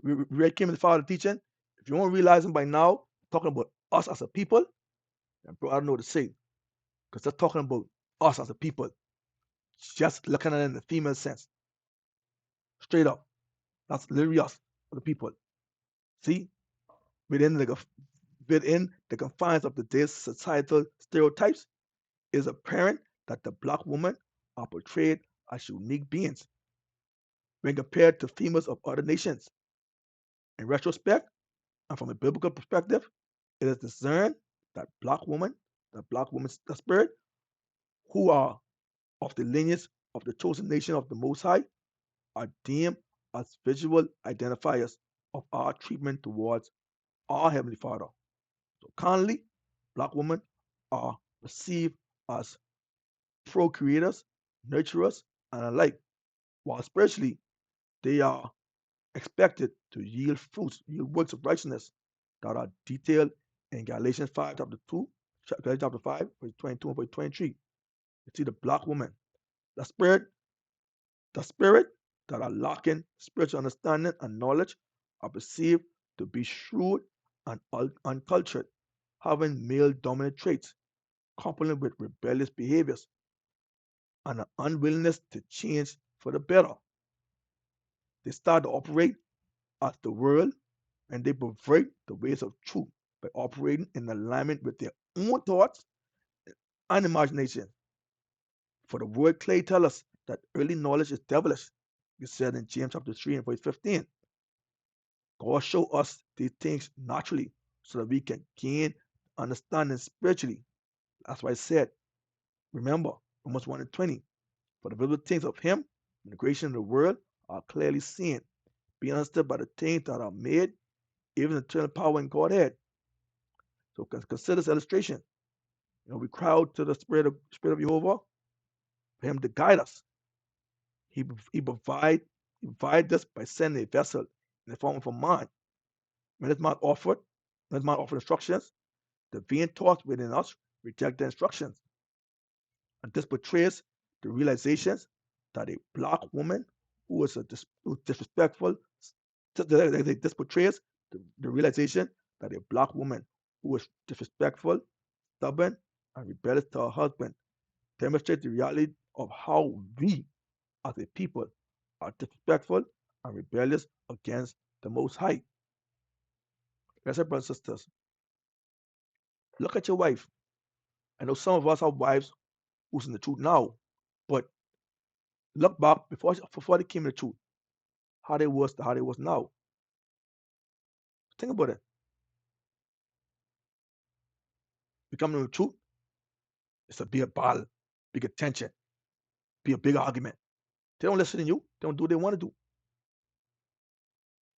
we came in the father teaching. If you won't realize them by now, talking about us as a people, and bro, I don't know what to say. Because they're talking about us as a people. Just looking at it in the female sense. Straight up. That's literally us, the people. See? Within the confines of today's societal stereotypes, It is apparent that the black women are portrayed as unique beings when compared to females of other nations. In retrospect, and from a biblical perspective, it is discerned that the black woman's the spirit, who are of the lineage of the chosen nation of the Most High, are deemed as visual identifiers of our treatment towards our Heavenly Father. So currently, black women are perceived as procreators, nurturers, and alike, while spiritually they are expected to yield fruits, yield works of righteousness that are detailed in Galatians 5, chapter 2, Galatians chapter 5, verse 22 and verse 23. You see the black woman, the spirit, the spirit that are lacking spiritual understanding and knowledge are perceived to be shrewd and uncultured, having male dominant traits, coupled with rebellious behaviors and an unwillingness to change for the better. They start to operate as the world and they pervert the ways of truth by operating in alignment with their own thoughts and imagination. For the word clay tells us that early knowledge is devilish. It said in James chapter 3 and verse 15. God show us these things naturally so that we can gain understanding spiritually. That's why I said, remember, Romans 1 and 20. For the visible things of him and the creation of the world are clearly seen, being understood by the things that are made, even the eternal power in Godhead. So consider this illustration. We cry out to the Spirit of Jehovah for him to guide us. He he provide he provide this by sending a vessel in the form of a man. When this man offered instructions, the vain thoughts within us reject the instructions. And this portrays the realizations that a black woman who is who's disrespectful, this portrays the realization that a black woman who is disrespectful, stubborn, and rebellious to her husband demonstrates the reality of how we as a people are disrespectful and rebellious against the Most High. Yes, brothers and sisters, look at your wife. I know some of us have wives who's in the truth now, but look back before they came in the truth, how they was to how they was now. Think about it. Becoming the truth, it's a big battle, big attention, be a big argument. They don't listen to you. They don't do what they want to do.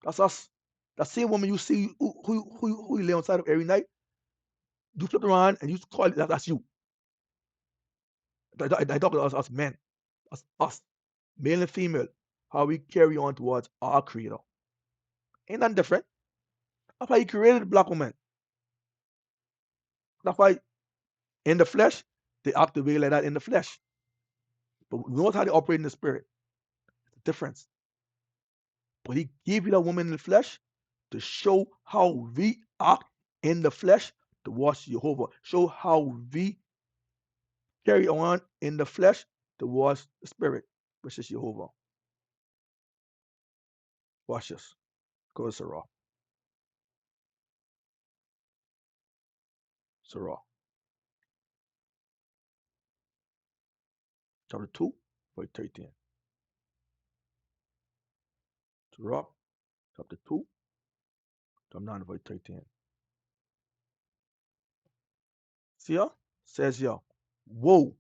That's us. That same woman you see who you lay on side of every night, you flip around and you call it that's you. I talk about us men, us, male and female, how we carry on towards our creator. Ain't nothing different. That's why he created the black woman. That's why in the flesh, they act the way like that in the flesh. But notice how they operate in the spirit. The difference. But he gave you that woman in the flesh to show how we act in the flesh towards Jehovah. Show how we carry on in the flesh towards the spirit, which is Jehovah. Watch this. Go to Sirach. Sirach. Chapter 2, verse 13. Sirach, chapter 2, chapter 9, verse 13. See ya? Says here, woe,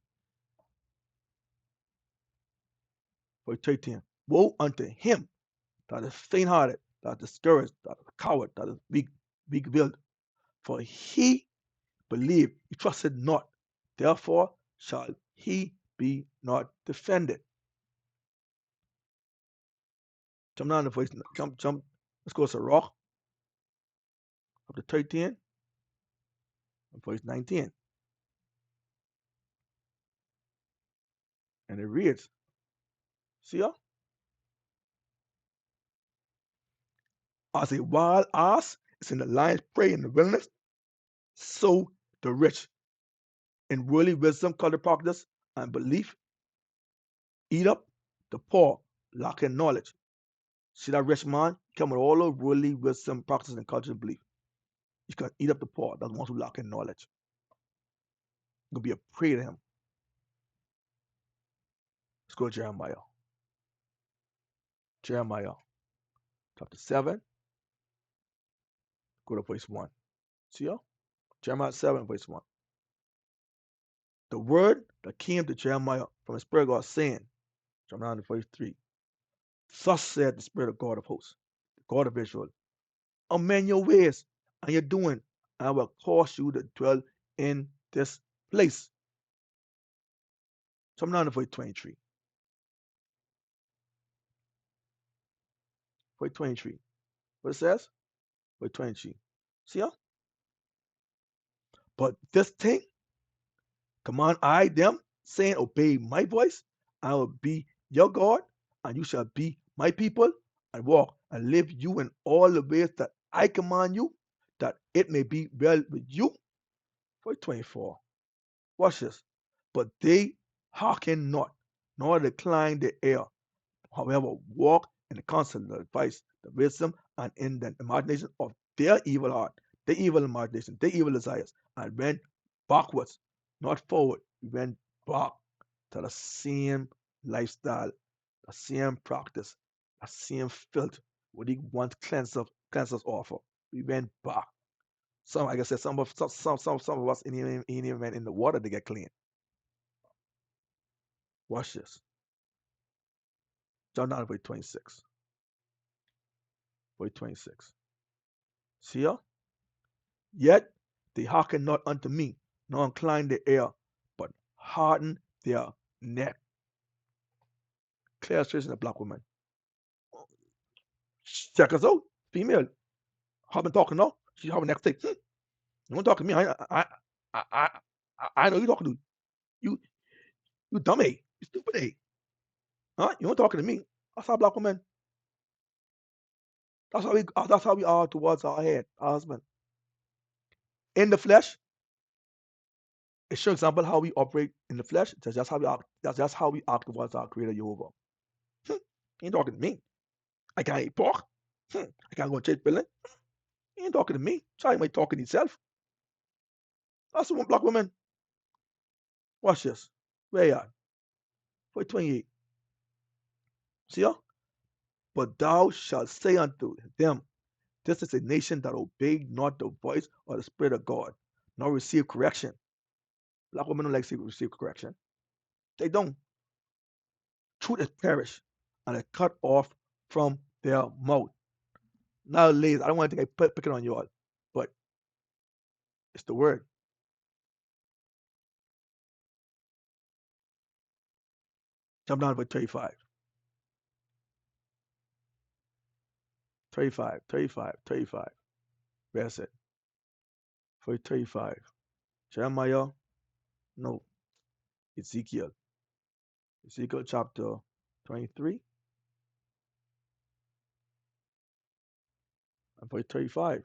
verse 13. Woe unto him that is faint-hearted, that is discouraged, that is coward, that is weak-willed. For he believed, he trusted not. Therefore shall he be not defended. Jump down to verse, jump. Let's go to Sirach, chapter 13, and verse 19. And it reads, see ya? As a wild ass is in the lion's prey in the wilderness, so the rich in worldly wisdom, culture, practice, and belief eat up the poor, lacking knowledge. See that rich man come with all of worldly wisdom, practice, and culture and belief. He's gonna eat up the poor, that's the ones who lack in knowledge. You're going to be afraid of him. Let's go to Jeremiah. Jeremiah chapter 7, go to verse 1. See y'all? Jeremiah 7, verse 1. The word that came to Jeremiah from the Spirit of God, saying, Jeremiah verse 3, thus said the Spirit of God of hosts, the God of Israel, amend your ways and your doing, and I will cause you to dwell in this place. Jeremiah verse 23. Verse 23. What it says? Verse 23. See y'all? But this thing command I them, saying, obey my voice, I will be your God, and you shall be my people, and walk and live you in all the ways that I command you, that it may be well with you. Verse 24. Watch this. But they hearken not, nor decline the ear, however, walk in the counsel, the advice, the wisdom, and in the imagination of their evil heart, their evil imagination, their evil desires, and went backwards, not forward. We went back to the same lifestyle, the same practice, the same filth, what he once cleansed us off of. We went back. Some, like I said, some of us ain't even went in the water to get clean. Watch this. John 9, verse 26. Verse 26. See ya? Yet they hearken not unto me, nor incline their ear, but harden their neck. Clear illustration of black woman. Check us out. Female. I've been talking now. She's having next thing. You want to talk to me? I know you talking to you. You dummy. You stupid a. Huh? You want talking to me? That's how black women. That's how we are towards our head, our husband. In the flesh, it shows example how we operate in the flesh. That's just how we act. That's just how we act towards our Creator Jehovah. You ain't talking to me. I can't eat pork. I can't go to church building. You ain't talking to me. Sorry, you might talking to yourself. That's one black woman. Watch this. Where you at? 28. See ya? But thou shalt say unto them, this is a nation that obeyed not the voice or the Spirit of God, nor receive correction. Black women don't like to receive correction. They don't. Truth is perished, and is cut off from their mouth. Now, ladies, I don't want to think I pick it on you all, but it's the word. Jump down to verse 35. 35, 35, 35. Where's it? Verse 35. Jeremiah, no, Ezekiel. Ezekiel chapter 23 and verse 35.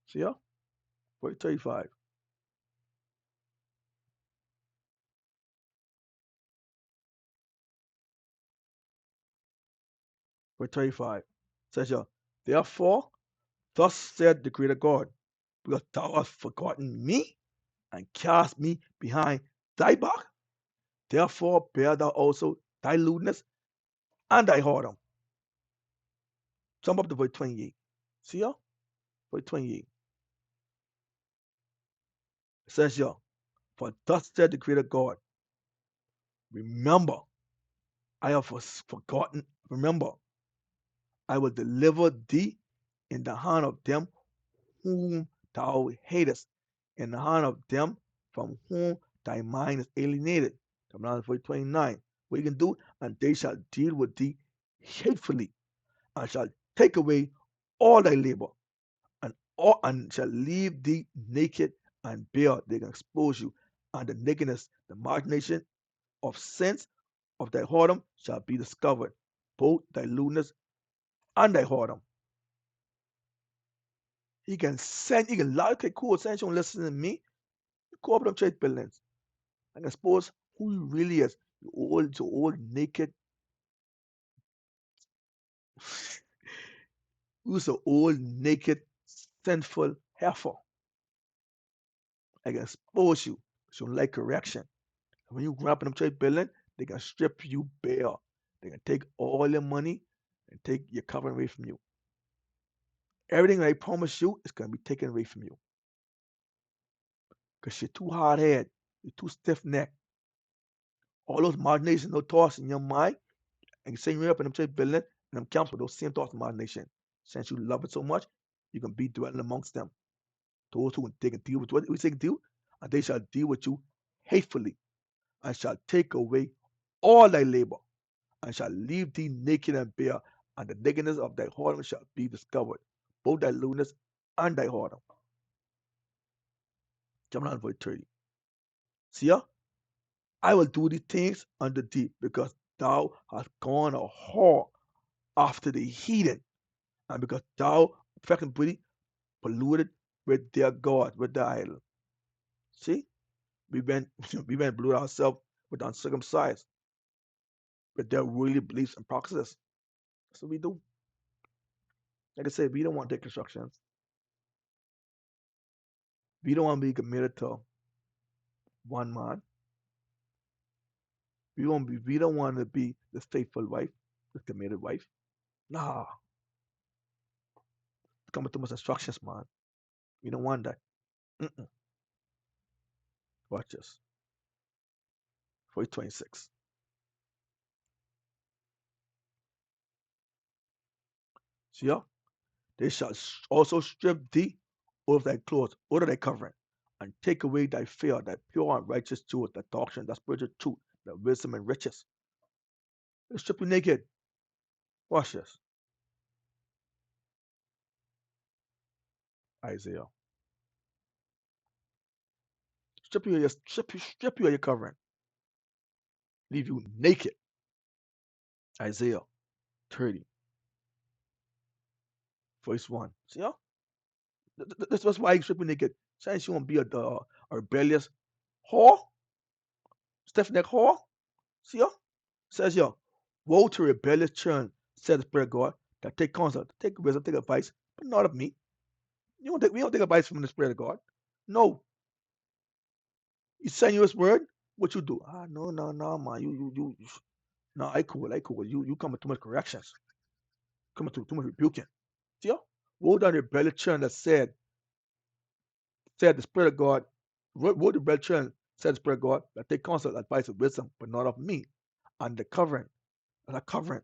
See ya? Verse 35. Verse 35. Says ya, therefore, thus said the Creator God, because thou hast forgotten me and cast me behind thy back, therefore bear thou also thy lewdness and thy whoredom. Jump up to verse 28. See ya? Verse 28. It says ya, for thus said the Creator God, remember, I have forgotten, remember, I will deliver thee in the hand of them whom thou hatest, in the hand of them from whom thy mind is alienated. Come down to verse 29. What you can do, and they shall deal with thee hatefully, and shall take away all thy labor, and shall leave thee naked and bare. They can expose you, and the nakedness, the margination of sins of thy whoredom shall be discovered, both thy lewdness and thy whoredom. He can lie, okay, cool, since you don't listen to me, you go up them church buildings and expose who you really is. You old naked, who's an old naked, sinful heifer. I can expose you. So like correction. When you grow up in them church building, they can strip you bare. They can take all your money and take your covering away from you. Everything they promise you is going to be taken away from you because you're too hard headed, you're too stiff necked. All those imagination, no thoughts in your mind, and you say you're up in them church building and them camps with those same thoughts in imagination. Since you love it so much, you can be dwelling amongst them. Those who they can deal with what we say do, and they shall deal with you hatefully, and shall take away all thy labor, and shall leave thee naked and bare, and the nakedness of thy whoredom shall be discovered, both thy lewdness and thy whoredom. Jump down verse 30. See ya? I will do these things unto thee, because thou hast gone a whore after the heathen, and because thou, fucking pretty, polluted with their God, with their idol. See? We went we went blew ourselves with uncircumcised, with their worldly beliefs and practices. That's what we do. Like I said, we don't want to take instructions. We don't want to be committed to one man. We don't want to be the faithful wife, the committed wife. Nah, it's coming too much instructions, man. We don't want that. Mm-mm. Watch this. Verse 26. See ya? They shall also strip thee of thy clothes, out of thy covering, and take away thy fear, thy pure and righteous truth, thy doctrine, thy spiritual truth, thy wisdom and riches. They strip you naked. Watch this. Isaiah. Strip you of your covering. Leave you naked. Isaiah 30, verse 1. See ya? This was why he's stripping naked. Since you won't be a rebellious whore, stiff neck whore. See ya? Says ya, woe to rebellious children, said the Spirit of God, that take counsel, take wisdom, take advice, but not of me. We don't take advice from the Spirit of God. No. He send you his word, what you do? Ah, no, man. You no, I cool. You come with too much corrections. Come with too much rebuking. See ya? Woe to the rebellious children that said the Spirit of God, woe to the rebellious children, said the Spirit of God, that take counsel, advice, and wisdom, but not of me. And the covering, and a covering,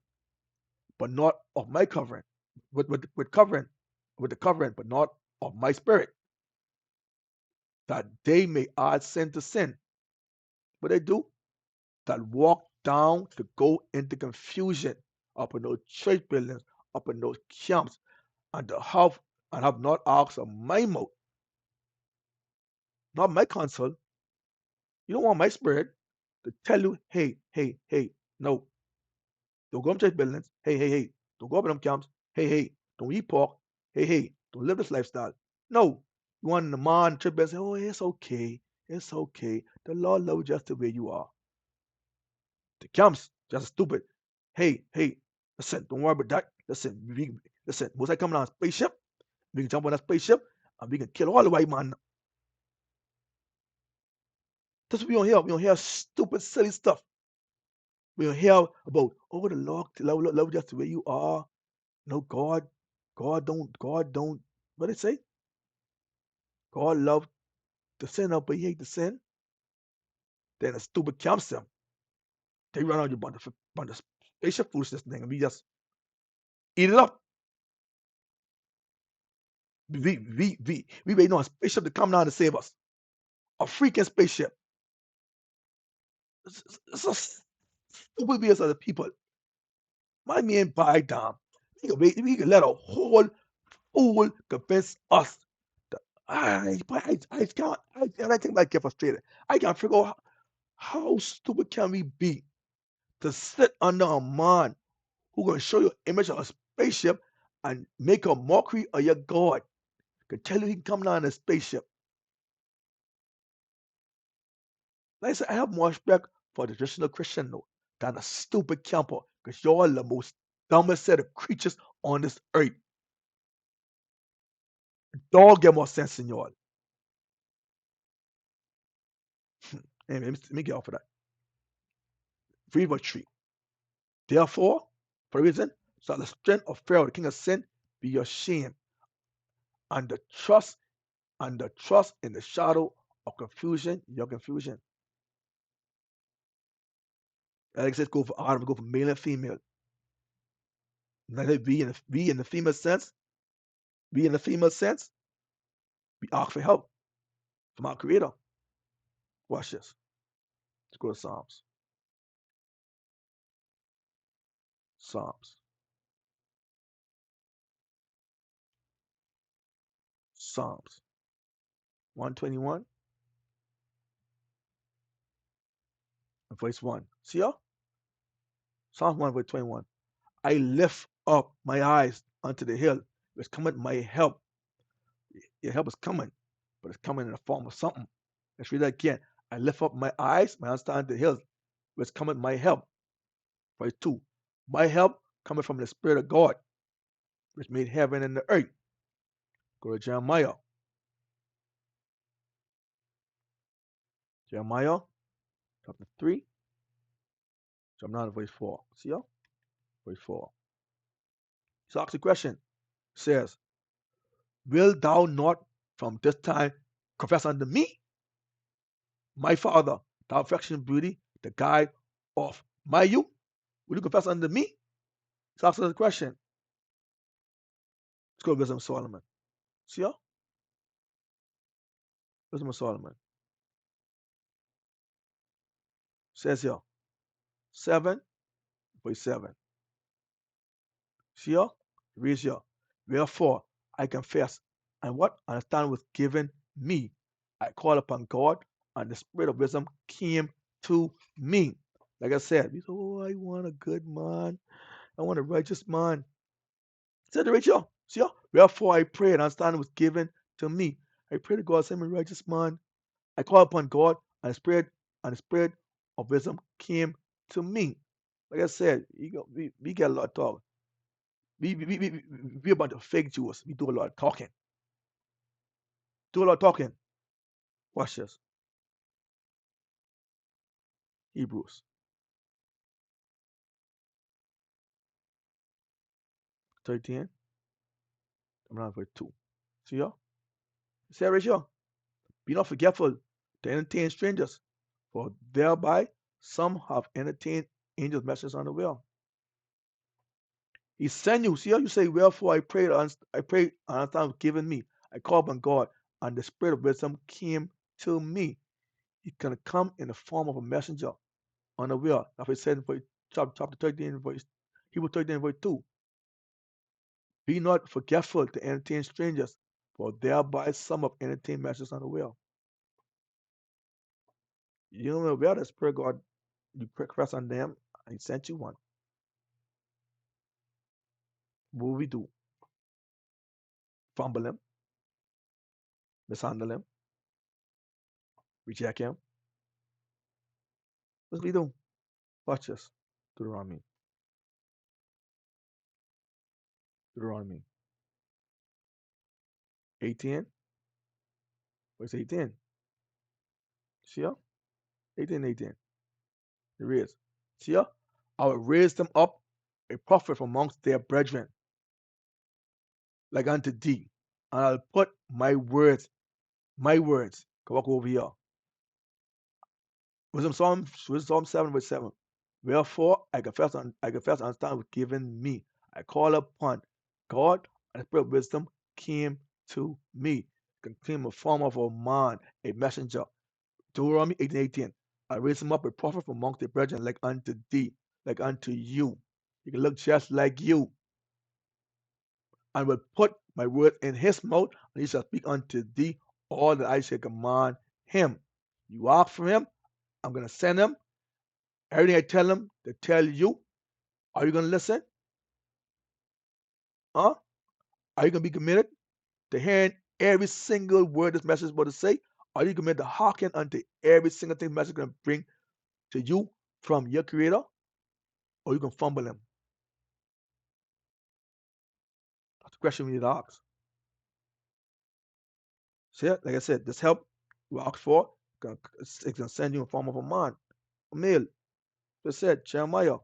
but not of my covering, with covering, with the covering, but not of my spirit, that they may add sin to sin. What they do? That walk down to go into confusion up in those church buildings, up in those camps, and have not asked of my mouth, not my counsel. You don't want my spirit to tell you, hey, no, don't go to church buildings. Hey, don't go up in them camps. Hey, don't eat pork. Hey, don't live this lifestyle. No, you want the man church buildings say, oh, it's okay. The Lord loves you just the way you are. The camps just stupid. Hey, listen, don't worry about that. Listen, was I coming on a spaceship? We can jump on that spaceship and we can kill all the white man. That's what we don't hear. We don't hear stupid, silly stuff. We don't hear about, oh, the Lord love just the way you are. No, God don't. What did it say? God loved the sinner, but he hate the sin. Then the stupid camps them. They run out your bunch of spaceship foolishness thing, and we just eat it up. We waiting on a spaceship to come down to save us. A freaking spaceship. It's a stupid BS of the people. My man buy down. We can let a whole fool convince us. I can't. And I think I get frustrated. I can't figure out how stupid can we be to sit under a man who gonna show you an image of a spaceship and make a mockery of your God. Can tell you he can come down in a spaceship. Like I said, I have more respect for the traditional Christian though than a stupid camper, because y'all are the most dumbest set of creatures on this earth. Dog get more sense than y'all. And let me get off of that. Read verse 3. Therefore, for a reason, shall the strength of Pharaoh, the king of sin, be your shame, and the trust in the shadow of confusion, your confusion. Like I said, go for Adam, go for male and female. Now that we in the female sense, we ask for help from our creator. Watch this. Let's go to Psalms. Psalms. Psalms 121 and verse 1. See y'all? Psalms 1 verse 21. I lift up my eyes unto the hill, which cometh my help. Your help is coming, but it's coming in the form of something. Let's read that again. I lift up my eyes, my understanding to the hills, which cometh my help. Verse 2. My help cometh from the Spirit of God, which made heaven and the earth. Go to Jeremiah. Jeremiah chapter 3. Jump down to verse 4. See y'all? Verse 4. So ask the question. It says, will thou not from this time confess unto me, my father, thou affectionate beauty, the guide of my youth? Will you confess unto me? So ask the question. Let's go to Wisdom of Solomon. See y'all? Wisdom of Solomon. Says here, 7 verse 7. See y'all? Reads here. Wherefore I confess, and what understanding was given me, I call upon God, and the spirit of wisdom came to me. Like I said, we said, oh, I want a good man. I want a righteous man. Said the Rachel. See y'all? Wherefore I pray, and understanding was given to me. I pray to God, send me a righteous man. I call upon God, and the spirit of wisdom came to me. Like I said, we get a lot of talk. We a bunch of fake Jews. We do a lot of talking. Do a lot of talking. Watch this. Hebrews 13. I'm not verse 2. See y'all? Say right here. Be not forgetful to entertain strangers, for thereby some have entertained angels' messages unaware. He sent you. See how you say, wherefore I prayed, and understand given me. I called upon God, and the spirit of wisdom came to me. He can come in the form of a messenger unaware. That's what it said in chapter 13, verse Hebrew 13, verse 2. Be not forgetful to entertain strangers, for thereby some have entertained messages unaware. You don't know where the Spirit of God, you press on them, and He sent you one. What will we do? Fumble him, mishandle him, reject him. What do we do? Watch this. Deuteronomy. Deuteronomy 18, verse 18. See ya? 18, 18. There is. See ya? I will raise them up a prophet from amongst their brethren, like unto thee, and I'll put my words, come walk over here. Wisdom Psalm 7, verse 7. Wherefore I confess and understand was given me. I call upon God, and the spirit of wisdom came to me. Came in the form of a man, a messenger. Deuteronomy 18:18. I raised him up a prophet from amongst the brethren, like unto thee, like unto you. He can look just like you. And will put my word in his mouth, and he shall speak unto thee all that I shall command him. You ask for him, I'm going to send him. Everything I tell him to tell you, are you going to listen? Huh? Are you going to be committed to hearing every single word this message is about to say? Are you committed to hearken unto every single thing message is going to bring to you from your creator? Or you can fumble him? That's the question we need to ask. See, like I said, this help we ask for It's going to send you in form of a man, a male. It said Jeremiah.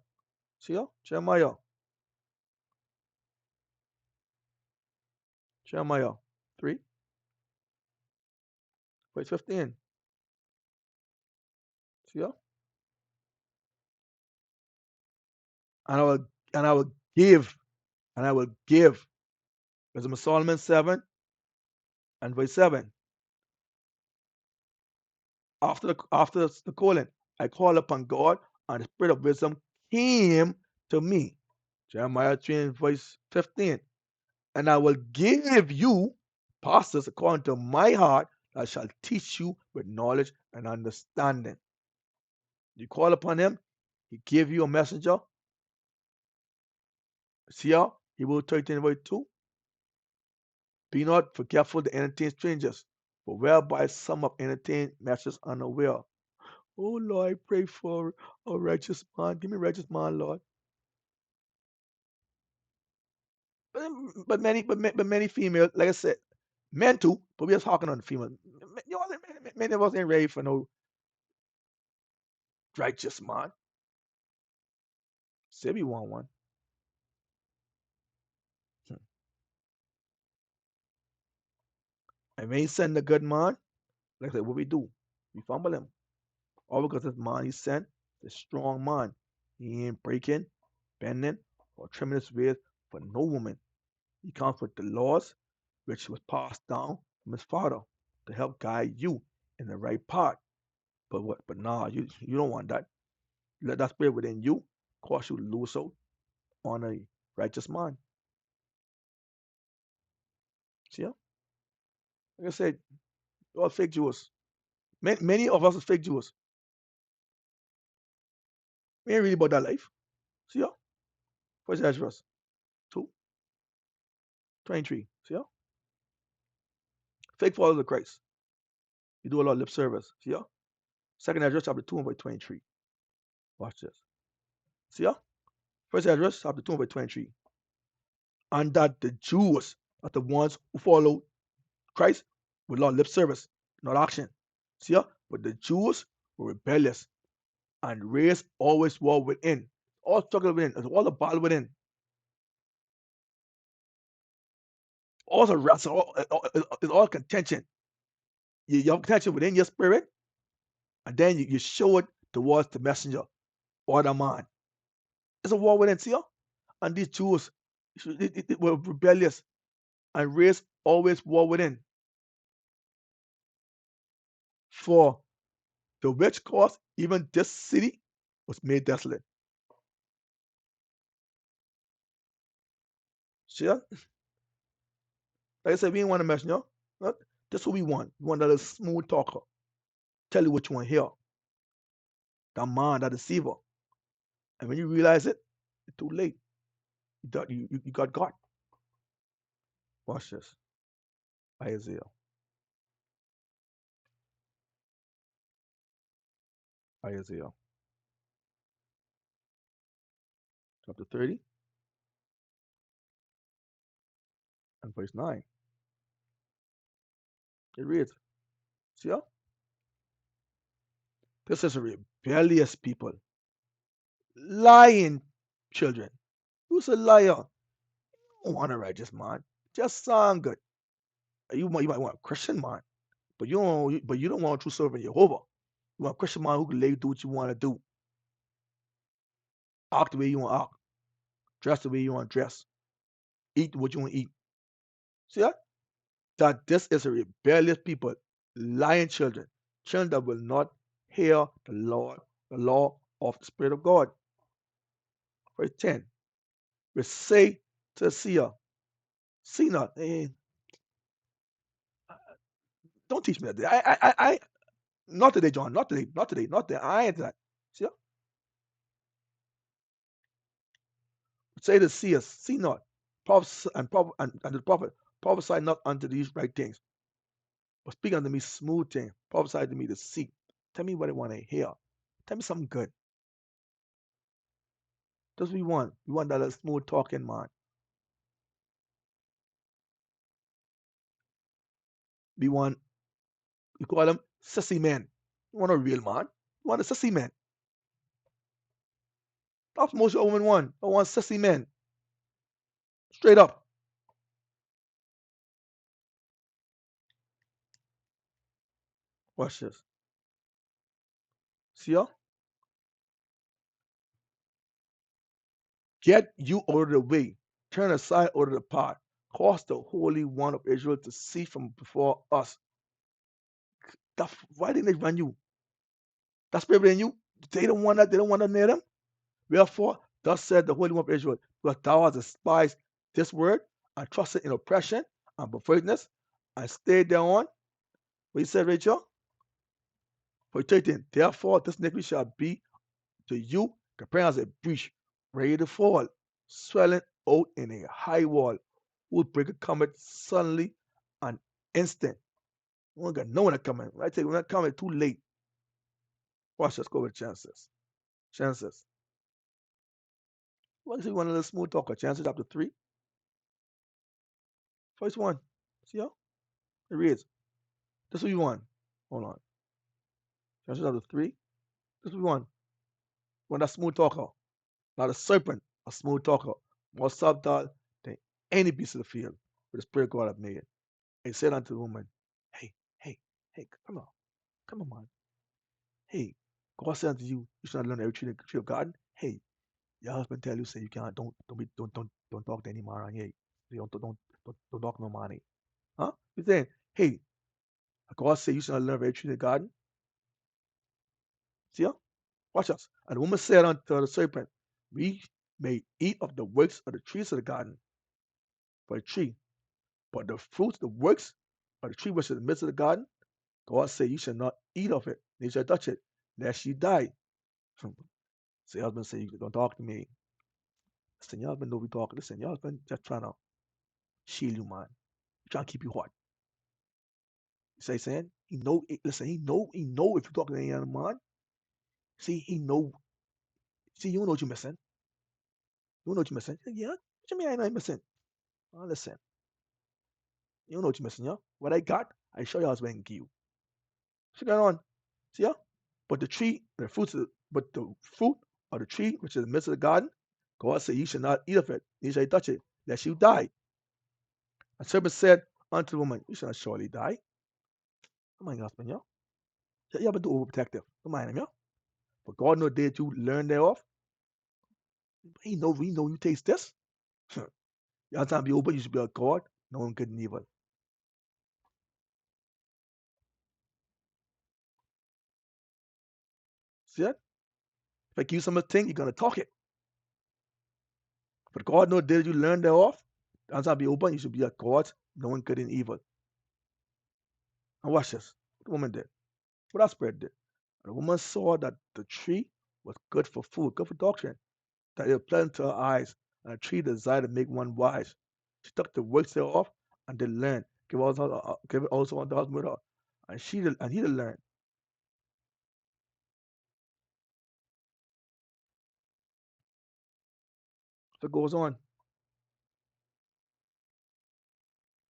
See ya? Jeremiah 3, verse 15. See ya? And I will and I will give, and I will give. There's in Solomon 7 and verse 7. After the calling, I call upon God, and the spirit of wisdom came to me. Jeremiah 3 and verse 15. And I will give you pastors according to my heart that shall teach you with knowledge and understanding. You call upon him, he give you a messenger. See how? Hebrews 13 verse 2. Be not forgetful to entertain strangers, for whereby some have entertained masters unaware. Oh Lord, I pray for a righteous man. Give me a righteous man, Lord. But many females, like I said, men too, but we're talking on the female. You know, many of us ain't ready for no righteous man. Say we want one. Hmm. And when he send a good man, like I said, what we do? We fumble him. All because this man he sent, the strong man. He ain't breaking, bending, or trimming his ways for no woman. He comes with the laws which was passed down from his father to help guide you in the right path. But what? But nah, you don't want that. Let that spirit within you cause you to lose out on a righteous man. See, yeah? Like I said, all fake Jews. Many of us are fake Jews. We ain't really about that life. See, yeah? First Ezra 2, 23. See, yeah? Fake followers of Christ. You do a lot of lip service. See, yeah? Second Ezra chapter 2 and verse 23. Watch this. See, yeah? First Ezra chapter 2 and verse 23. And that the Jews are the ones who follow Christ with a lot of lip service, not action. See, yeah? But the Jews were rebellious and race always war within. All struggle within. It's all the battle within. All the wrestle. It's all contention. You have contention within your spirit, and then you show it towards the messenger or the man. It's a war within. See, ya? And these Jews were rebellious and race always war within. For the which cause even this city was made desolate. See, ya? Like I said, we ain't want a messenger. That's what we want. We want that smooth talker. Tell you what you want to hear. That man, that deceiver. And when you realize it, it's too late. You got God. Watch this. Isaiah. Isaiah. Chapter 30 and verse 9. It reads, see how? This is a rebellious people. Lying children. Who's a liar? You don't want a righteous man. Just sound good. You might want a Christian man, but you don't want a true servant Jehovah. You want a Christian man who can lay do what you want to do. Act the way you want to act. Dress the way you want to dress. Eat what you want to eat. See that? That this is a rebellious people, lying children, children that will not hear the law of the Spirit of God. Verse 10. We say to the seer, see not, don't teach me that. Not today, John, not today, not today, not today. I ain't that. See? Say to the seers, see not, prophesy, and the prophet, prophesy not unto these right things, but speak unto me smooth things, prophesy to me to seek. Tell me what I want to hear. Tell me something good. That's what we want. We want that smooth talking man. We call them sissy men. You want a real man. You want a sissy man. That's most your women want. I want sissy men. Straight up. Watch this. See ya? Get you out of the way. Turn aside out of the path. Cause the Holy One of Israel to see from before us. Why didn't they run you? That spirit in you. They don't want that. They don't want to near them. Wherefore, thus said the Holy One of Israel, because thou hast despised this word and trusted in oppression and perverseness and stayed thereon. What you said, Rachel? For 13, therefore this iniquity shall be to you compared as a breach ready to fall, swelling out in a high wall, whose breaker cometh suddenly and instant. We don't got no one coming. Right? We're not coming too late. Watch us go with chances. Chances. What is it? One of the smooth talker? Chances chapter 3. First one. See how? It reads. This is what you want. Hold on. Chances chapter 3. This is what you want. When that smooth talker. Not a serpent, a smooth talker, more subtle than any beast of the field, with the spirit God hath made. And he said unto the woman, Hey, hey, hey, come on, man. Hey, God said unto you, you should not learn every tree of garden. Hey, your husband tell you, say you can't, don't talk to any man around here. Don't talk to no man. Huh? He's saying, hey, God said you should not learn every tree of the garden. See, huh? Watch us. And the woman said unto the serpent, we may eat of the works of the trees of the garden, for a tree. But the fruits, the works of the tree which is in the midst of the garden, God said, you shall not eat of it, neither shall touch it, lest ye die. So your husband say, you don't talk to me. Listen, your husband know we talk. Listen, your husband just trying to shield you, man. He trying to keep you hot. You say saying? Listen, he know if you talking to any other man. See, he know. See, you know what you're missing. You know what you're missing. Yeah, what you mean I ain't missing? Oh, listen, you know what you're missing, yeah? What I got, I show your husband and give you. See that on? See, yeah? But the tree, but the fruit of the tree which is in the midst of the garden, God said, "You shall not eat of it, neither shall you touch it, lest you die." And serpent said unto the woman, "You shall not surely die." Don't mind your husband, yeah. You have to do overprotective. Don't mind him, yeah. But God know that you learn thereof. We know you taste this. Your time be open, you should be a God, knowing good and evil. See it? If I give you some thing, you're gonna talk it. But God know that you learn thereof. Your time be open, you should be a God, knowing good and evil. And watch this. What the woman did. What that spread did. And the woman saw that the tree was good for food, good for doctrine, that it was pleasant to her eyes, and a tree desired to make one wise. She took the works thereof and did learn. Give it also unto her husband with her. And he did learn. So it goes on.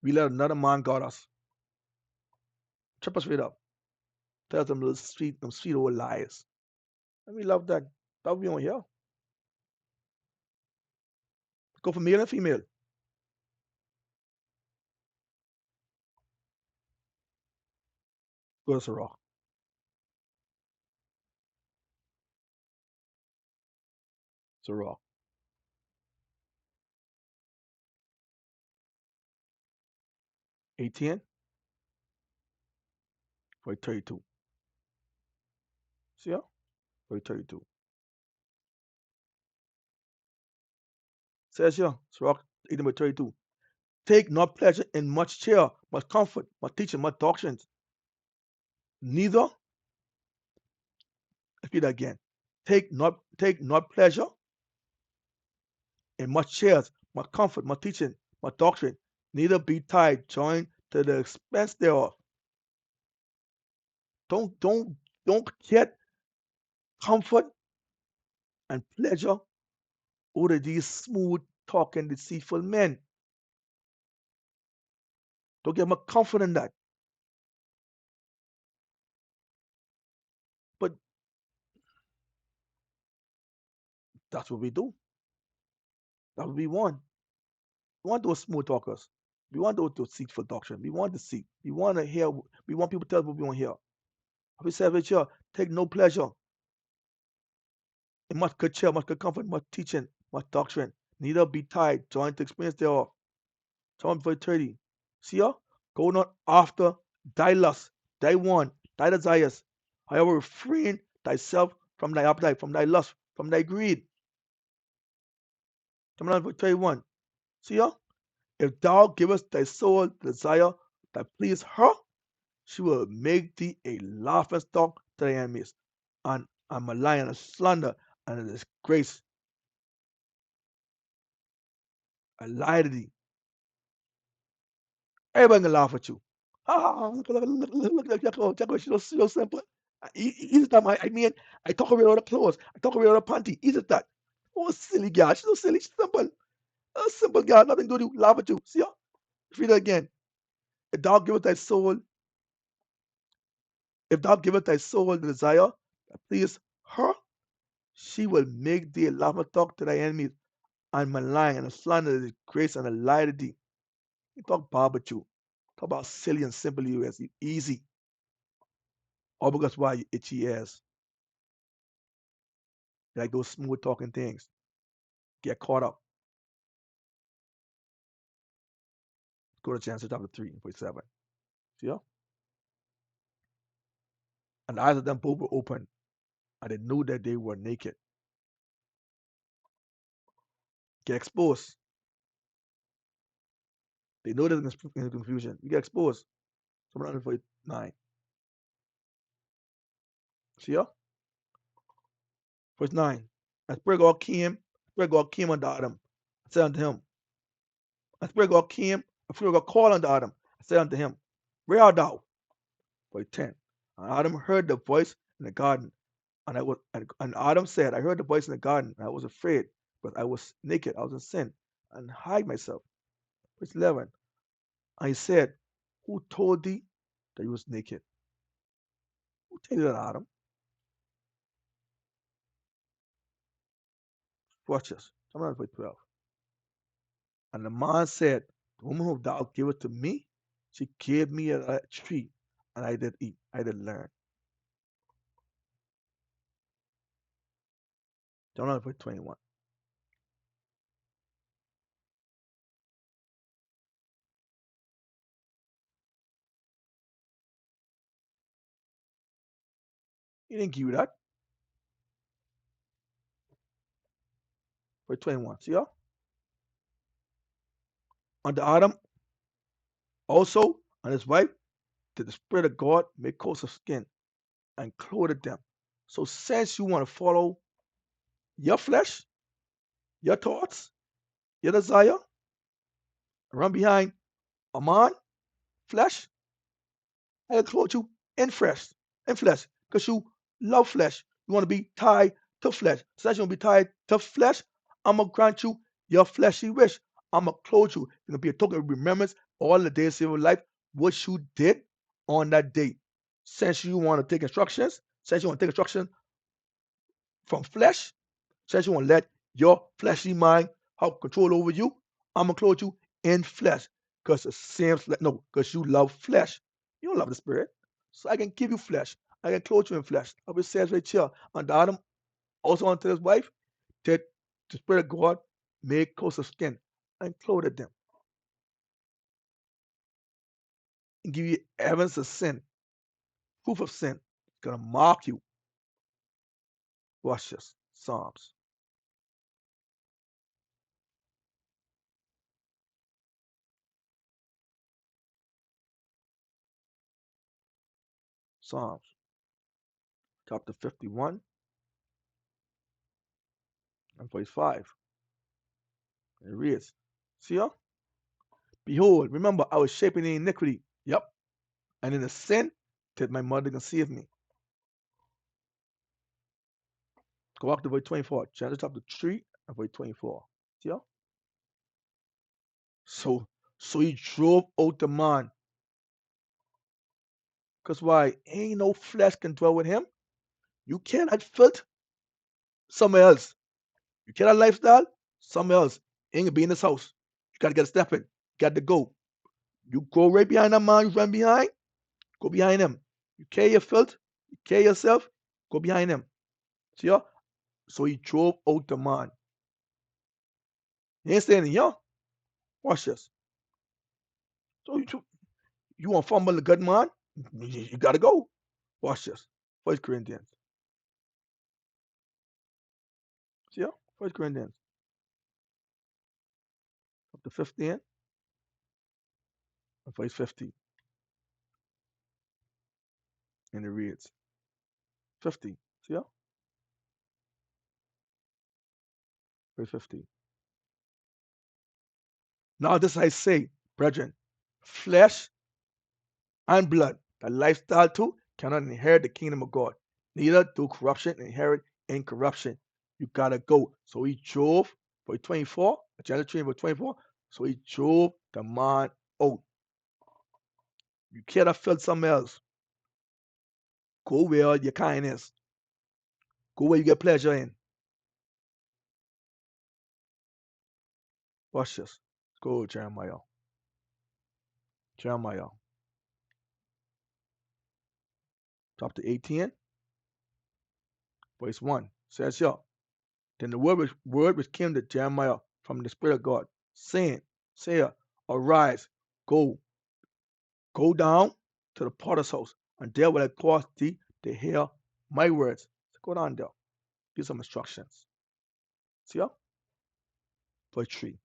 We let another man got us. Trip us straight up. Tell us them sweet old lies. And we love that. That we on here. Go for male and female. Go to Sarah. Sarah. 18 for 32. See ya? For 32. Says here, Sirach 18 by 32. Take not pleasure in much cheer, much comfort, much teaching, much doctrines. Neither, repeat again. Take not pleasure in much cheer, much comfort, much teaching, much doctrine. Neither be tied, joined to the expense thereof. Don't get comfort and pleasure out of these smooth talking, deceitful men. Don't get much comfort in that. That's what we do. That's what we want. We want those smooth talkers. We want those deceitful doctrine. We want deceit. We want to hear. We want people to tell us what we want to hear. We said, Richard, take no pleasure in much good cheer, much good comfort, much teaching, much doctrine. Neither be tied, joined to experience thereof. Psalm 30. See ya? Go not after thy lust, thy want, thy desires. However, refrain thyself from thy appetite, from thy lust, from thy greed. Psalm 31. See ya? If thou givest thy soul the desire that please her, she will make thee a laughing stock to thy enemies, and a malign, a slander, and a disgrace, a lie to thee. Everybody can laugh at you. Ah, look, she's so simple. Easy time, I mean, I talk about other clothes. I talk about other panty. Easy that. Oh, silly girl. She's so silly. She's simple. A simple girl. Nothing to do. Laugh at you. See her? Read it again. If thou giveth thy soul, if thou giveth thy soul the desire that please her, she will make thee a laughing stock to thy enemies, and malign and a slander, the grace and a lie to thee. You talk bad at you. Talk about silly and simple you as easy. All because why you itchy ears. Like those smooth talking things. Get caught up. Go to Genesis chapter 3, verse 7. See ya? And the eyes of them both were open, and they knew that they were naked. Get exposed. They know that in confusion. You get exposed. Psalm 149. See ya? Verse 9. And Spirit God came unto Adam, and said unto him, and Spirit God called unto Adam, and said unto him, Where art thou? Verse 10. And Adam heard the voice in the garden, and Adam said, I heard the voice in the garden, and I was afraid, but I was naked, I was in sin, and hide myself. Verse 11. And he said, Who told thee that you was naked? Who told you that, Adam? Watch this. Verse 12. And the man said, The woman whom thou givest to me, she gave me a tree, and I did eat, I did learn. Verse 21. He didn't give you that. Verse 21. See y'all? Unto Adam also and his wife did the Spirit of God make coats of skin and clothed them. So since you want to follow your flesh, your thoughts, your desire, run behind a man, flesh, I clothe you in flesh, because you love flesh. You want to be tied to flesh. So that you want to be tied to flesh, I'm going to grant you your fleshly wish. I'm going to clothe you. It's going to be a token of remembrance all the days of your life, what you did on that day. Since you want to take instructions, from flesh, since you want to let your fleshly mind have control over you, I'm going to clothe you in flesh. Because because you love flesh. You don't love the spirit. So I can give you flesh. I can clothe you in flesh. I will say right here. And Adam also unto his wife that the Spirit of God made coats of skin and clothed them. And give you evidence of sin, proof of sin. It's gonna mark you. Watch this. Psalms. Psalms chapter 51 and verse 5. And it reads, see ya? Behold, remember I was shaping in iniquity. Yep. And in the sin that my mother conceived me. Go back to verse 24. Genesis chapter 3 and verse 24. See ya? So he drove out the man. Because why? Ain't no flesh can dwell with him. You cannot fit somewhere else. You get that lifestyle, somewhere else ain't gonna be in this house. You gotta get a step in. You got to go. You go right behind that man you run behind, go behind him. You carry your filth, you carry yourself, go behind him. See ya? So he drove out the man. He ain't standing here. Watch this. So you want to fumble the good man? You gotta go. Watch this. First Corinthians. See ya? First Corinthians. Chapter 15 and verse 50. And it reads 50. See ya? Verse 50. Now this I say, brethren, flesh and blood, the lifestyle too, cannot inherit the kingdom of God. Neither do corruption inherit incorruption. You gotta go. So he drove, verse 24, Genesis 3, verse 24. So he drove the man out. You cannot feel somewhere else. Go where your kind is. Go where you get pleasure in. Watch this. Let's go Jeremiah. Jeremiah. Chapter 18, verse 1. Says here. Then the word which came to Jeremiah from the Spirit of God, saying, Say, arise, go, go down to the potter's house, and there will I cause thee to hear my words. So go down there. Give some instructions. See here? Verse 3.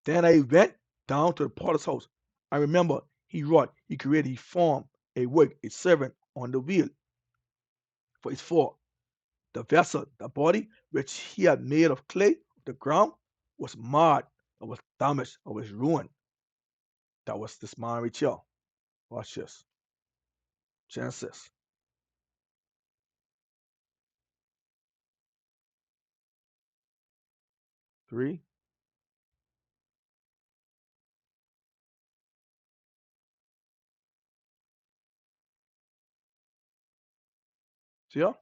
Then I went down to the potter's house. I remember he wrought, he created, he formed, a work, a servant on the wheel. Verse 4. The vessel, the body, which he had made of clay, the ground, was marred, or was damaged, or was ruined. That was this man right here. Watch this. Genesis 3. See here?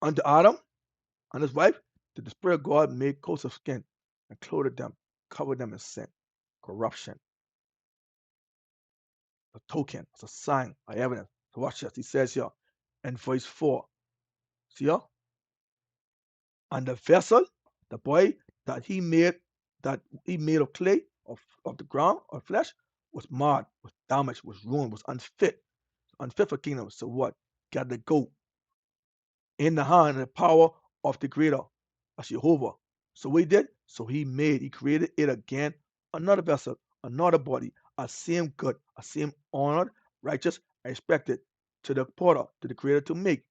Unto Adam and his wife did the Spirit of God make coats of skin and clothed them, covered them in sin, corruption, a token, as a sign, a evidence. So watch this. He says here in verse 4. See here? And the vessel, the body that he made of clay, of the ground, of flesh, was marred, was damaged, was ruined, was unfit for kingdom. So what? Got to go in the hand and the power of the Creator, of Jehovah. So what he did? So he created it again, another vessel, another body, a same good, a same honored, righteous, expected to the potter, to the Creator to make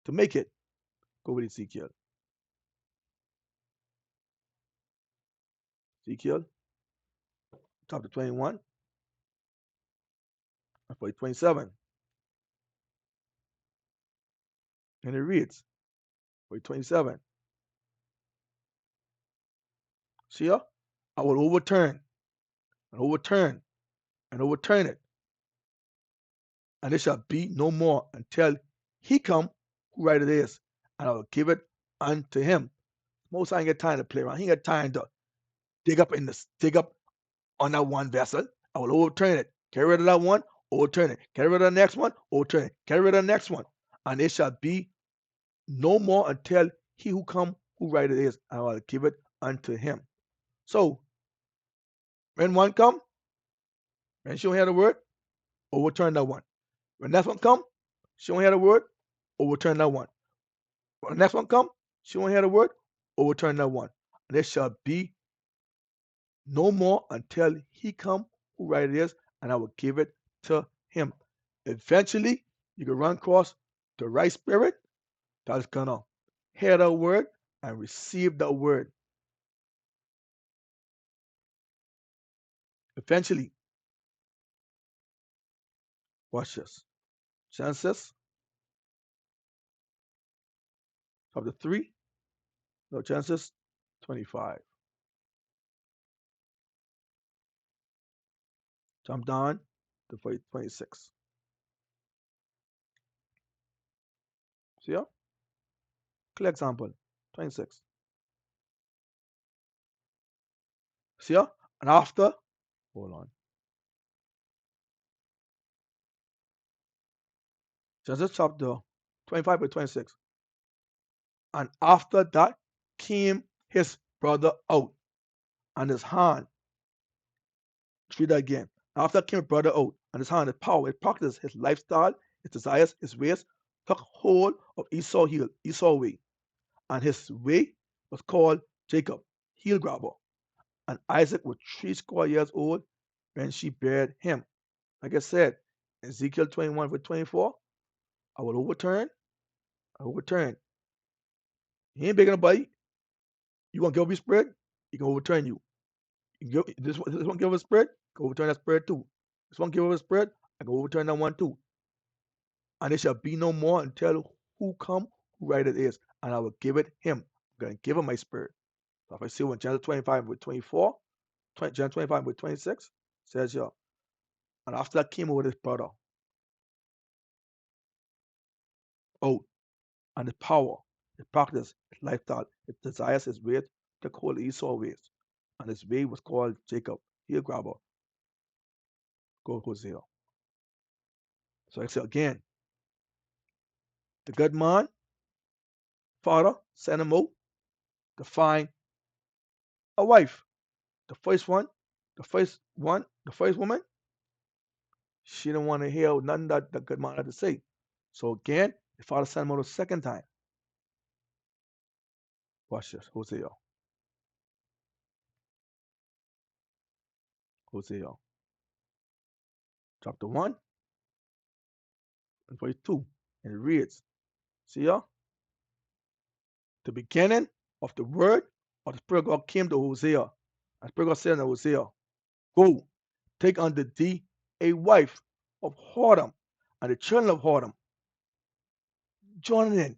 it. Go with Ezekiel. Ezekiel, chapter 21, verse 27. And it reads, verse 27. See here? I will overturn and overturn and overturn it, and it shall be no more until he come who right it is, and I will give it unto him. Most I ain't got time to play around. He ain't got time to dig up on that one vessel. I will overturn it. Get rid of that one, overturn it. Get rid of the next one, overturn it. Get rid of the next one. And it shall be no more until he who come who right it is, and I will give it unto him. So when one come, when she don't hear the word, overturn that one. When next one come, she don't hear the word, overturn that one. When the next one come, she won't hear the word, overturn that one. And there shall be no more until he come who right it is, and I will give it to him. Eventually, you can run across the right spirit that's gonna hear the word and receive the word. Eventually, watch this. Genesis chapter 3, no, Genesis 25. Jump down to verse 26. See ya? Clear example. 26. See ya? And after, hold on. Genesis chapter 25 verse 26. And after that came his brother out, and his hand. Let's read that again. After came his brother out, and his hand, his power, his practice, his lifestyle, his desires, his ways, took hold of Esau way. And his way was called Jacob, heel grabber. And Isaac was 80 years old when she bare him. Like I said, Ezekiel 21 verse 24, I will overturn. He ain't big nobody. You gonna give up your spirit? He can overturn you. This one give up a spirit, can overturn that spirit too. This one give up a spirit, I can overturn that one too. And it shall be no more until who come, who right it is, and I will give it him. I'm gonna give him my spirit. So if I see when Genesis 25 verse 24, Genesis 25 verse 26 says here, and after that came over his brother out, and his power, his practice, his lifestyle, his desires, his ways, took hold of Esau ways. And his way was called Jacob, heel grabber, go Hosea. So I say again, the good man, father, sent him out to find a wife. The first woman, she didn't want to hear nothing that the good man had to say. So again, the father sent him out a second time. Watch this, Hosea. Hosea. Chapter 1 and verse 2. And it reads, see ya? The beginning of the word of the Spirit of God came to Hosea. And the Spirit of God said to Hosea, go, take unto thee a wife of whoredom, and the children of whoredom. Join in.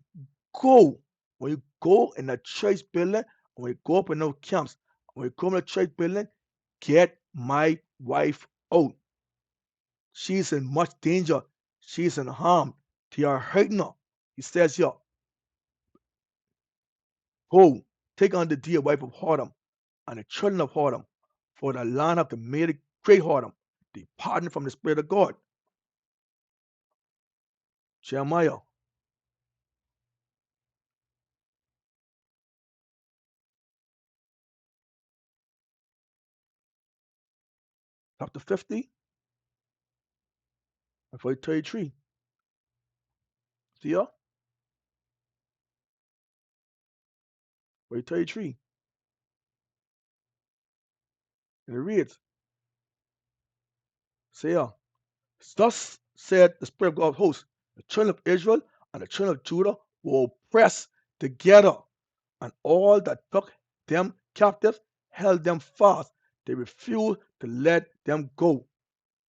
Go. When you go in a church building, when you go up in those camps, when you go in a church building, get my wife out. She's in much danger. She's in harm. They are hurting her. He says here, go, take unto thee a wife of whoredom, and the children of whoredom, for the land of the made great whoredom, departing from the Spirit of God. Jeremiah chapter 50 and verse 33. See ya? Verse 33. And it reads, see ya? Thus said the Spirit of God of hosts, the children of Israel and the children of Judah were oppressed together, and all that took them captive held them fast. They refused to let them go.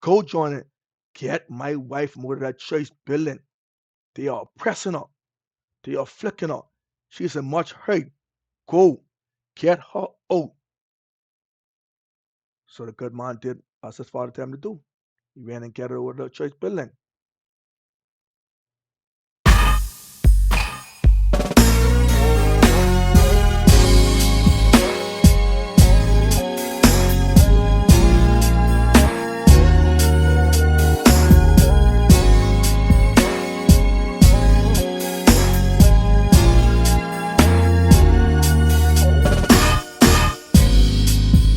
Go join it. Get my wife from out of that church building. They are oppressing her. They are afflicting her. She's in much hurt. Go. Get her out. So the good man did as his father told him to do. He ran and got her over to the church building.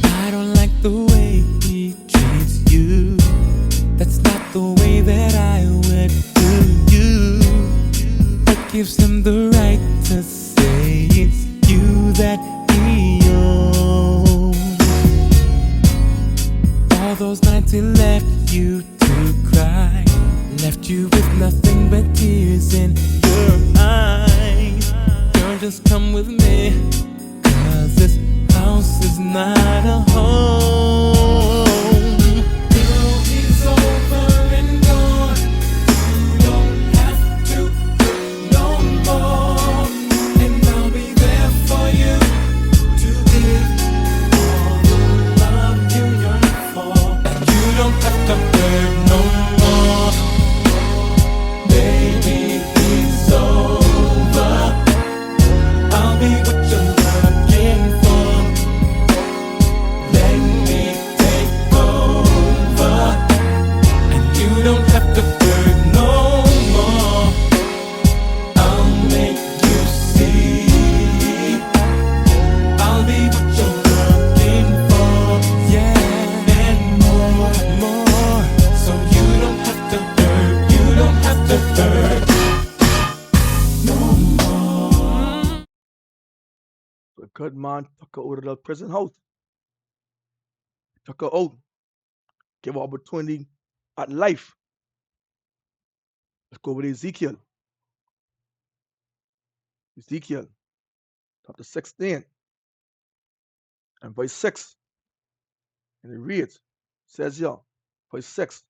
I don't like the way he treats you. That's not the way that I would do you. What gives him the right to say it's you that he owns? All those nights he left you to cry, left you with nothing but tears in your eyes. Girl, just come with me, 'cause this house is not a home. Girl, he's over and gone. You don't have to look no more, and I'll be there for you to give all the love you yearn for. And you don't have to hurt no good man took her out of the prison house, took her out, gave her opportunity at life. Let's go with Ezekiel. Ezekiel chapter 16 and verse 6. And it reads, says here, verse 6.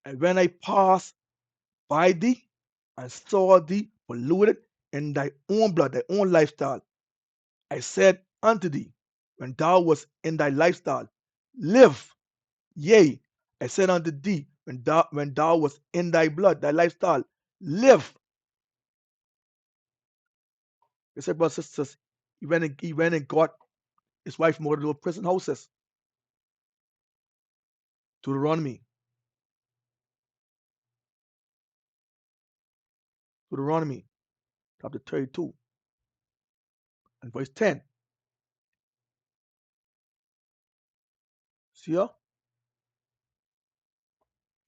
And when I passed by thee and saw thee polluted in thy own blood, thy own lifestyle, I said unto thee, when thou wast in thy lifestyle, live. Yea, I said unto thee, when thou wast in thy blood, thy lifestyle, live. They said, brothers and sisters, he went and got his wife from one of those prison houses. Deuteronomy. Deuteronomy chapter 32 and verse 10. See here?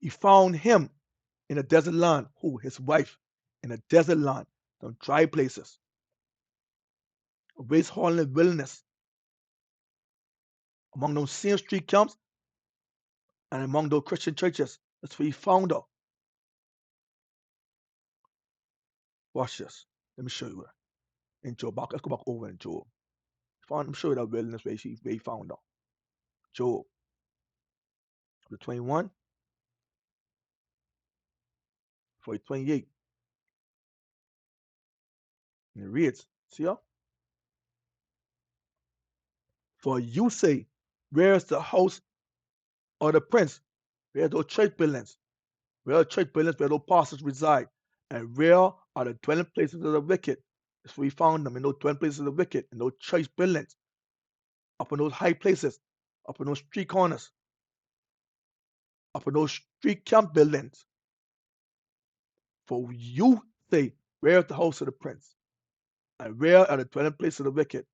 He found him in a desert land, who? His wife, in a desert land, on dry places, a waste hall in the wilderness, among those same street camps and among those Christian churches. That's where he found her. Watch this. Let me show you that. In Job. Let's go back over in Job. Let me show you that wilderness where he found her. Job. The 21, 28. And it reads, see her? For you say, where is the house of the prince? Where are those church buildings? Where are church buildings where those pastors reside? And where are the dwelling places of the wicked? That's where we found them, in those dwelling places of the wicked, in those church buildings, up in those high places, up in those street corners, up in those street camp buildings. For you say, where is the house of the prince? And where are the dwelling places of the wicked?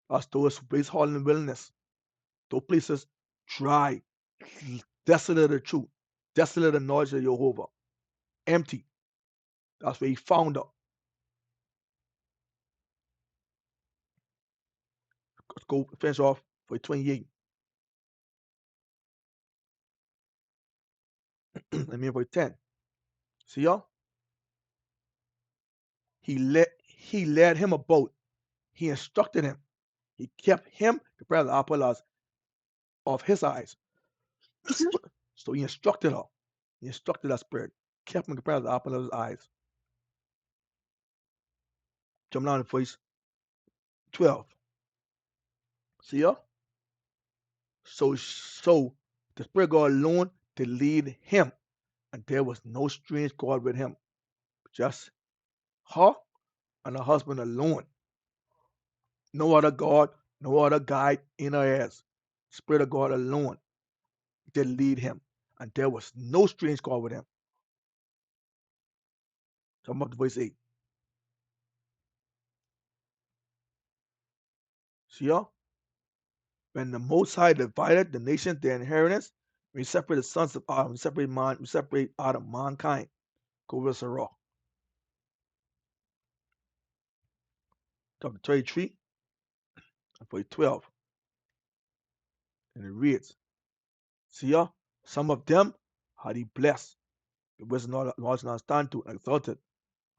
That's those waste hall in the wilderness. Those places dry, desolate of the truth, desolate of the knowledge of Jehovah, empty. That's where he found her. Let's go finish off for 28. I mean for 10. See y'all? He led him about. He instructed him. He kept him the bread of the apple of his eyes. So he instructed her. He instructed that spirit. Kept him the bread of the apple of his eyes. Jump down to verse 12. See y'all? So the Spirit of God alone to lead him, and there was no strange God with him, just her and her husband alone. No other God, no other guide in her ears. Spirit of God alone did lead him, and there was no strange God with him. Come up to verse 8. See y'all? When the Most High divided the nations their inheritance, we separate the sons of Adam, we separate out of mankind. Go with Sarah. Chapter 33 and verse 12. And it reads, see ya, some of them had he blessed, the wisdom knowledge and understanding to and exalted,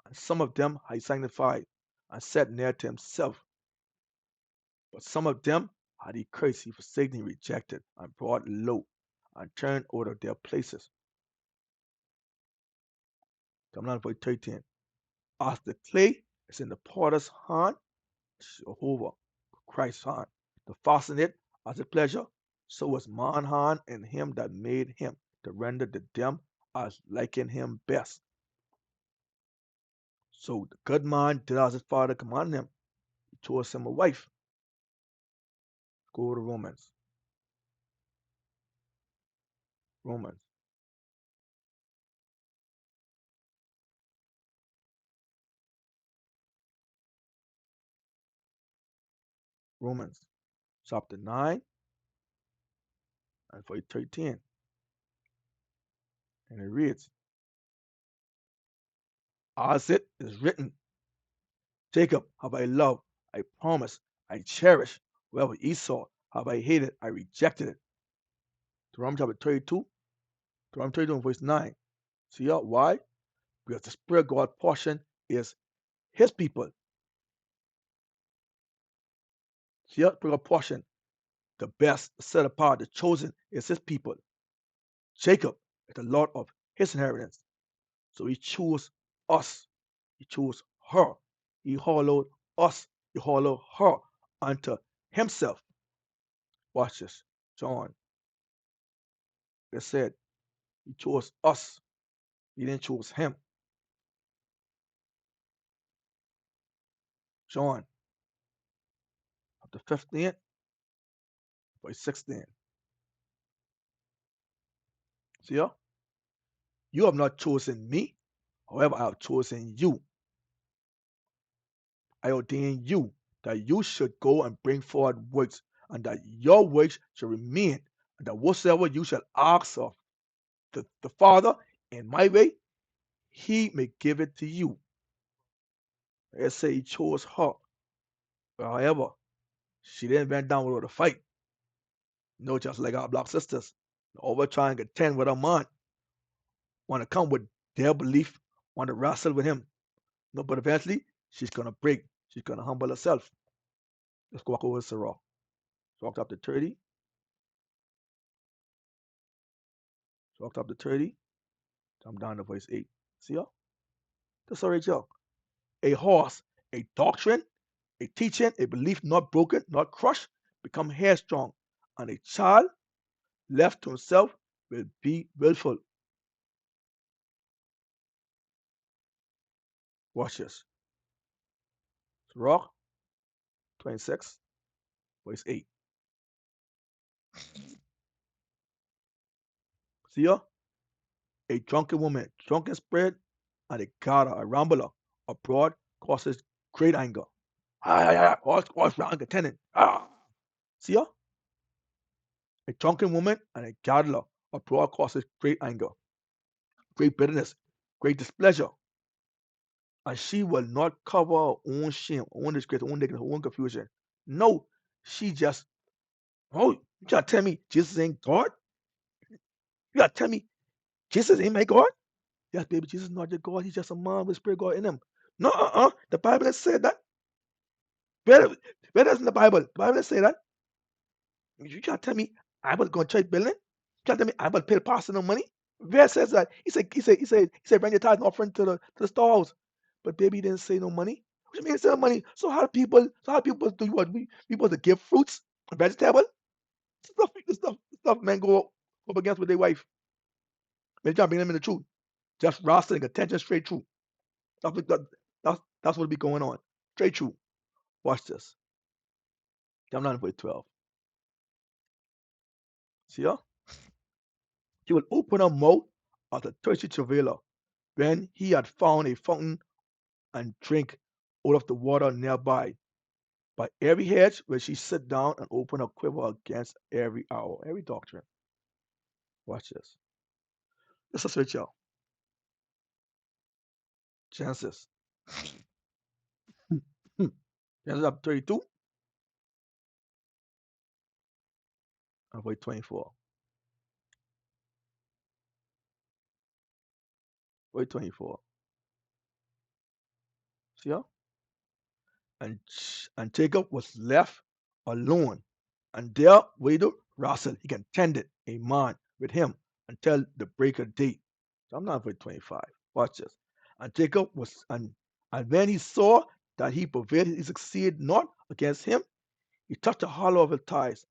and some of them had he sanctified and set near to himself. But some of them had he cursed, he forsaken, he rejected, and brought low, and turned out of their places. Come down to verse 13. As the clay is in the potter's hand, Jehovah, Christ's hand, to fasten it as a pleasure, so was mine hand in him that made him, to render to them as liking him best. So the good man did as his father commanded him. He chose him a wife. Go to Romans. Romans. Romans. Chapter 9 and verse 13. And it reads, as it is written, Jacob have I loved, I promised, I cherished. Wherever Esau have I hated, I rejected it. Deuteronomy chapter 32, Deuteronomy 32 and verse 9. See ya? Why? Because the Spirit of God portion is his people. See ya? Spirit of portion, the best, set apart, the chosen is his people. Jacob is the Lord of his inheritance. So he chose us. He chose her. He hollowed us. He hollowed her unto himself. Watch this. John, they said he chose us. He didn't choose him. John, chapter 15, verse 16. See ya? You have not chosen me. However, I have chosen you. I ordain you that you should go and bring forth works, and that your works shall remain, and that whatsoever you shall ask of the Father in my way, he may give it to you. Let's say he chose her. However, she didn't went down with her to fight. No, just like our black sisters. Over trying to contend with her man. Want to come with their belief, want to wrestle with him. No, but eventually she's gonna break. She's gonna humble herself. Let's go back over to Sarah. Walked up to 30. Walked up to 30. Jump down to verse 8. See ya? That's already y'all. A horse, a doctrine, a teaching, a belief not broken, not crushed, become headstrong. And a child left to himself will be willful. Watch this. Sirach 26, verse 8. See ya? A drunken woman, drunken spirit, and a gatherer, a rambler, abroad causes great anger. All round contending. See ya? A drunken woman and a gatherer abroad causes great anger, great bitterness, great displeasure. And she will not cover her own shame, her own disgrace, her own nakedness, her own confusion. No, she just, oh, you trying to tell me Jesus ain't God? You gotta tell me Jesus ain't my God? Yes, baby, Jesus is not your God. He's just a man with spirit God in him. No, the Bible has said that. Where, where does in the Bible? The Bible has said that. You trying to tell me I was going to church building? You trying to tell me I was pay the pastor no money? Where says that? He said, bring your tithe and offering to the storehouse. But baby, he didn't say no money. What you mean say no money? So how people do what? We supposed to give fruits and vegetable? Stuff men go up against with their wife. They trying to bring them in the truth. Just rostering attention straight through. That's what be going on. Straight through. Watch this. Jump down to verse 12. See ya? He will open her mouth as a thirsty travailer when he had found a fountain and drink out of the water nearby. By every hedge will she sit down and open her quiver against every hour, every doctrine. Watch this. Let's just switch y'all. Genesis. Genesis chapter 32 and verse 24. Verse 24. See ya? And Jacob was left alone, and there waited Russell. He contended a man with him until the break of day. So I'm not verse 25. Watch this. And Jacob was and when he saw that he prevailed, he succeeded not against him, he touched the hollow of his thighs,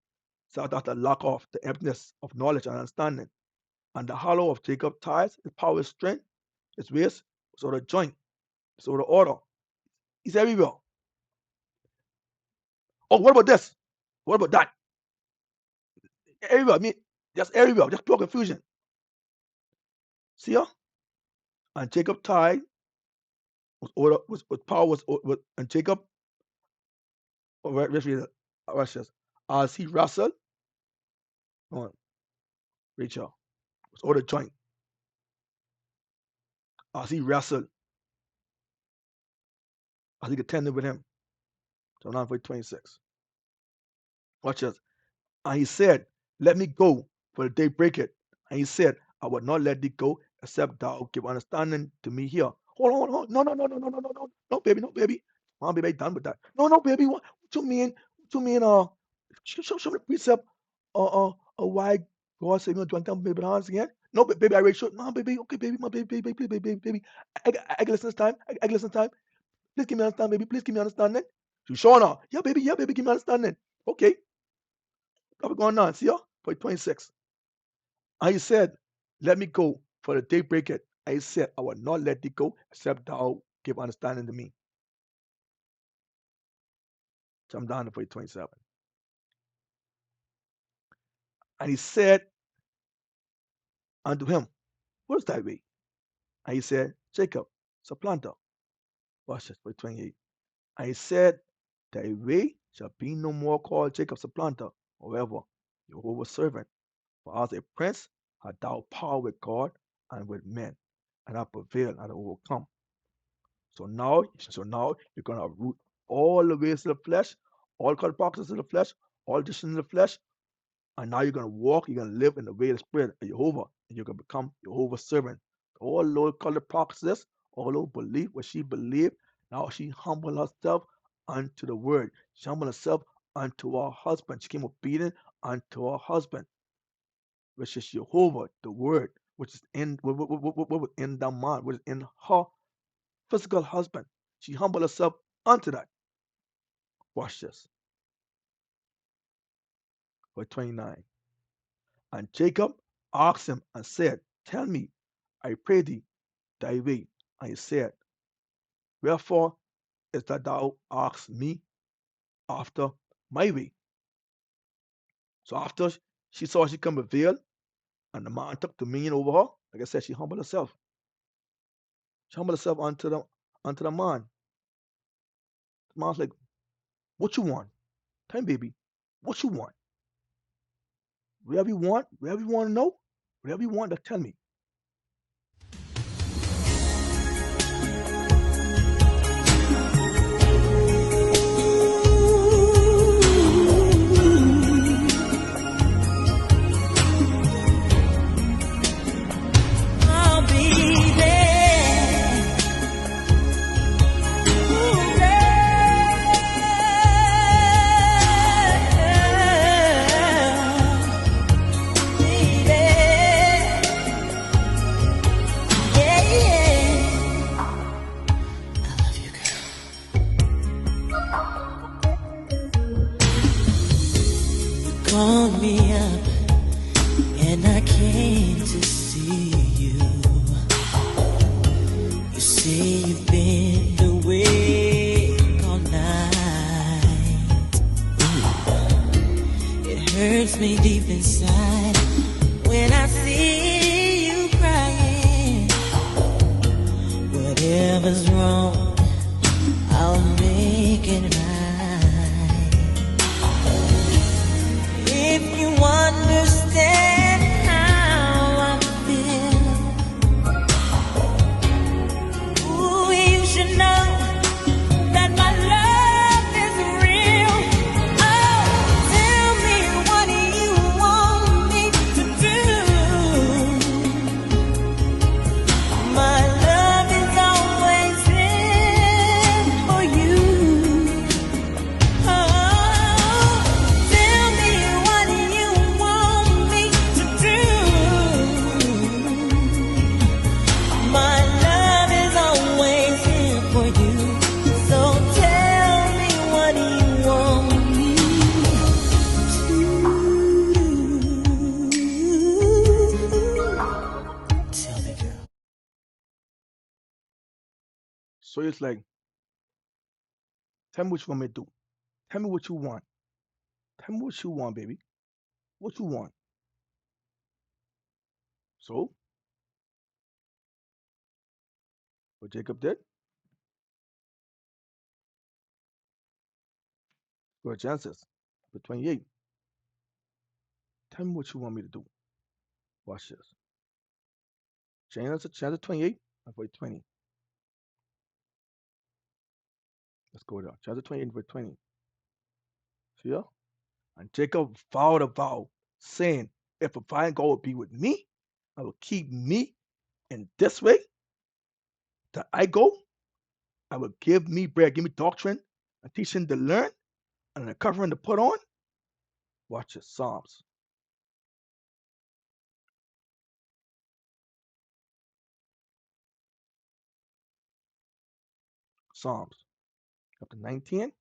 so that the lack of the emptiness of knowledge and understanding. And the hollow of Jacob's thighs, his power, his strength, his waist was out of joint, it's out of order. He's everywhere. Oh, what about this? What about that? Everywhere. I mean, just everywhere. Just pure confusion. See ya? And Jacob thigh was order was power was and Jacob Rushes as he wrestled on Rachel was order joint as he wrestled as he contended with him. Chapter 9, verse 26. Watch this. And he said, let me go, for the day breaketh. And he said, I will not let thee go, except thou give understanding to me here. Hold on, hold on. No, no, no, no, no, no, no, no, no, baby, no, baby. My baby, I done with that. No, no, baby. What you mean? What you mean? Show me the precept. Why God said, you want to baby hands again? No, baby, I already showed. No, baby. Okay, baby, my baby, baby, baby, baby, baby. I can listen this time. I can listen this time. Please give me understanding, baby. Please give me understanding. You sure now? Yeah, baby. Yeah, baby. Give me understanding. Okay. What's going on? See ya? Point 26. And he said, let me go, for the day breaketh. And he said, I will not let thee go, except thou give understanding to me. Jump down to verse 27. And he said unto him, what is thy way? And he said, Jacob, supplanter. Watch this, verse 28. And he said, thy way shall be no more called Jacob supplanter, however, Jehovah's servant. For as a prince hast thou power with God and with men, and have prevailed and overcome. So now you're gonna root all the ways of the flesh, all the practices of the flesh, all decisions of the flesh, and now you're gonna walk, you're gonna live in the way of the Spirit of Jehovah, and you're gonna become Jehovah's servant. All those colored practices, all those belief, what she believed, now she humbled herself unto the word. She humbled herself unto her husband. She came obedient unto her husband, which is Jehovah, the word, which is in what was in the mind, which is in her physical husband. She humbled herself unto that. Watch this. Verse 29. And Jacob asked him and said, tell me, I pray thee, thy way. And he said, wherefore is that thou asked me after my way? So after she saw she come prevail, and the man took dominion over her, like I said, she humbled herself. She humbled herself unto the man. The man's like, what you want? Tell me, baby, what you want? Whatever you want to know, whatever you want to tell me. I'll be there. Ooh, yeah. Be there. Yeah, yeah. I love you, girl. You called me up, and I came to see you. You say you've been awake all night. Ooh. It hurts me deep inside when I see you crying. Whatever's wrong, I'll make it right. If you understand how I feel, ooh, you should know that my love is real. Oh, tell me what you want me to do. My love is always here for you. Oh, tell me what you want me to do. My love is always here for you. So tell me what you want me to do. Tell me, girl. So it's like, tell me what you want me to do. Tell me what you want. Tell me what you want, baby. What you want. So, what Jacob did, go to Genesis, chapter 28. Tell me what you want me to do. Watch this. Genesis chapter 28, verse 20. Let's go there. Chapter 28, verse 20. See ya? And Jacob vowed a vow, saying, if a fine God will be with me, I will keep me in this way that I go. I will give me bread, give me doctrine, a teaching to learn, and a covering to put on. Watch it. Psalms. Psalms. Chapter 19,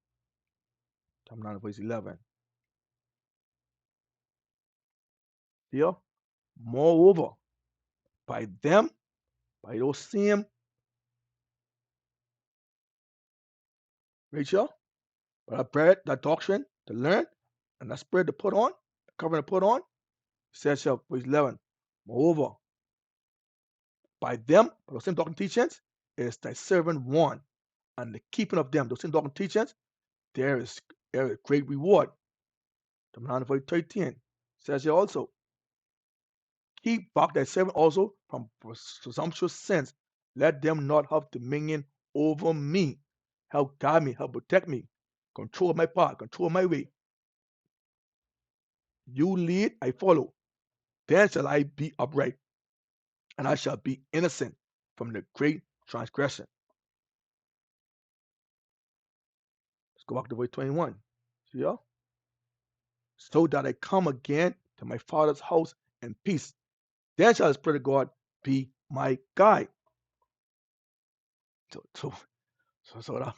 chapter 9, verse 11. Here, moreover, by them, by those same, Rachel, by that bread, that doctrine to learn, and that spirit to put on, covering to put on, says shall, verse 11. Moreover, by them, by those same doctrine teachings, is thy servant one, and the keeping of them, those same doctrine teachings, there is great reward. Chapter 9, verse 13 says here also, keep back thy servant also from presumptuous sins. Let them not have dominion over me. Help guide me, help protect me. Control my path, control my way. You lead, I follow. Then shall I be upright, and I shall be innocent from the great transgression. Let's go back to verse 21. See ya? So that I come again to my father's house in peace. Then shall the Spirit of God be my guide. So that,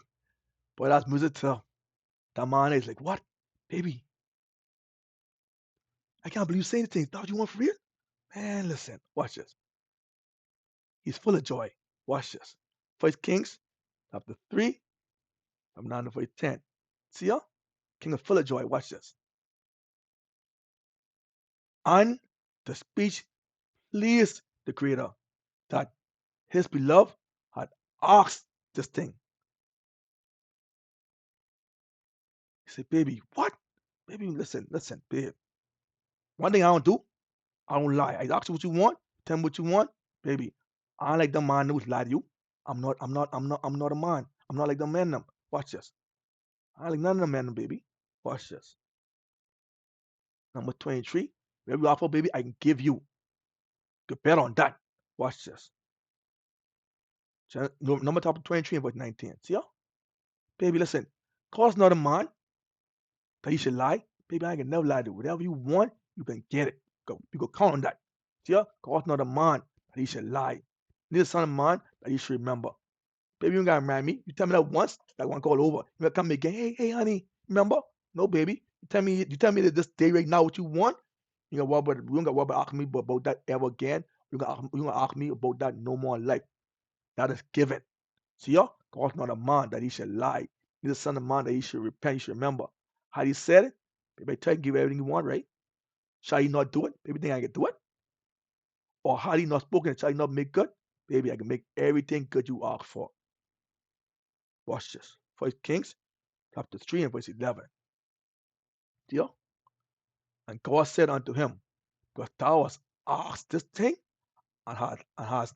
boy, that's music to that man is like, what? Baby, I can't believe you saying things. Thought you want for real? Man, listen, watch this. He's full of joy. Watch this. First Kings, chapter 3, from 9 to verse 10. See ya? King of full of joy. Watch this. And the speech pleased the Creator that his beloved had asked this thing. He said, baby, what? Baby, listen, babe. One thing I don't do, I don't lie. I ask you what you want, tell me what you want, baby. I don't like the man who's lie to you. I'm not a man. I'm not like the man them. Watch this. I don't like none of the men, baby. Watch this. Number 23. Whatever you offer, baby, I can give you. Get bet on that. Watch this. Number chapter 23 and verse 19. See ya? Baby, listen. Cause not a man that you should lie. Baby, I can never lie to you. Whatever you want, you can get it. You go count on that. See ya? Cause not a man that he should lie. Neither son of man that you should remember. Baby, you gotta marry me. You tell me that once, that one call over. You gotta come again. Hey, honey, remember? No, baby. You tell me that this day right now what you want. You don't gotta worry about asking me about that ever again. You gonna ask me about that no more in life. That is given. See ya? God's not a man that he should lie. He's a son of man that he should repent, he should remember. How he said it, baby, I tell you, give everything you want, right? Shall he not do it? Baby, think I can do it? Or had he not spoken, shall he not make good? Baby, I can make everything good you ask for. Watch this. First Kings, chapter 3 and verse 11. See ya? And God said unto him, because thou hast asked this thing, and hast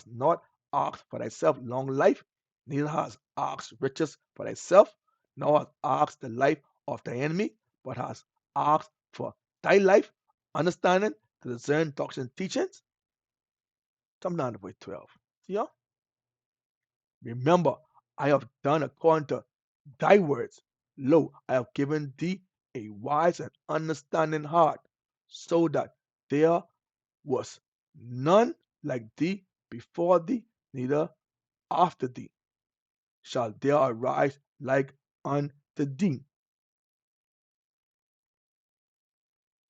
not asked for thyself long life, neither hast asked riches for thyself, nor hast asked the life of thy enemy, but hast asked for thy life, understanding to discern doctrine and teachings. Come down to verse 12. See ya? Remember, I have done according to thy words. Lo, I have given thee a wise and understanding heart, so that there was none like thee before thee, neither after thee shall there arise like unto thee.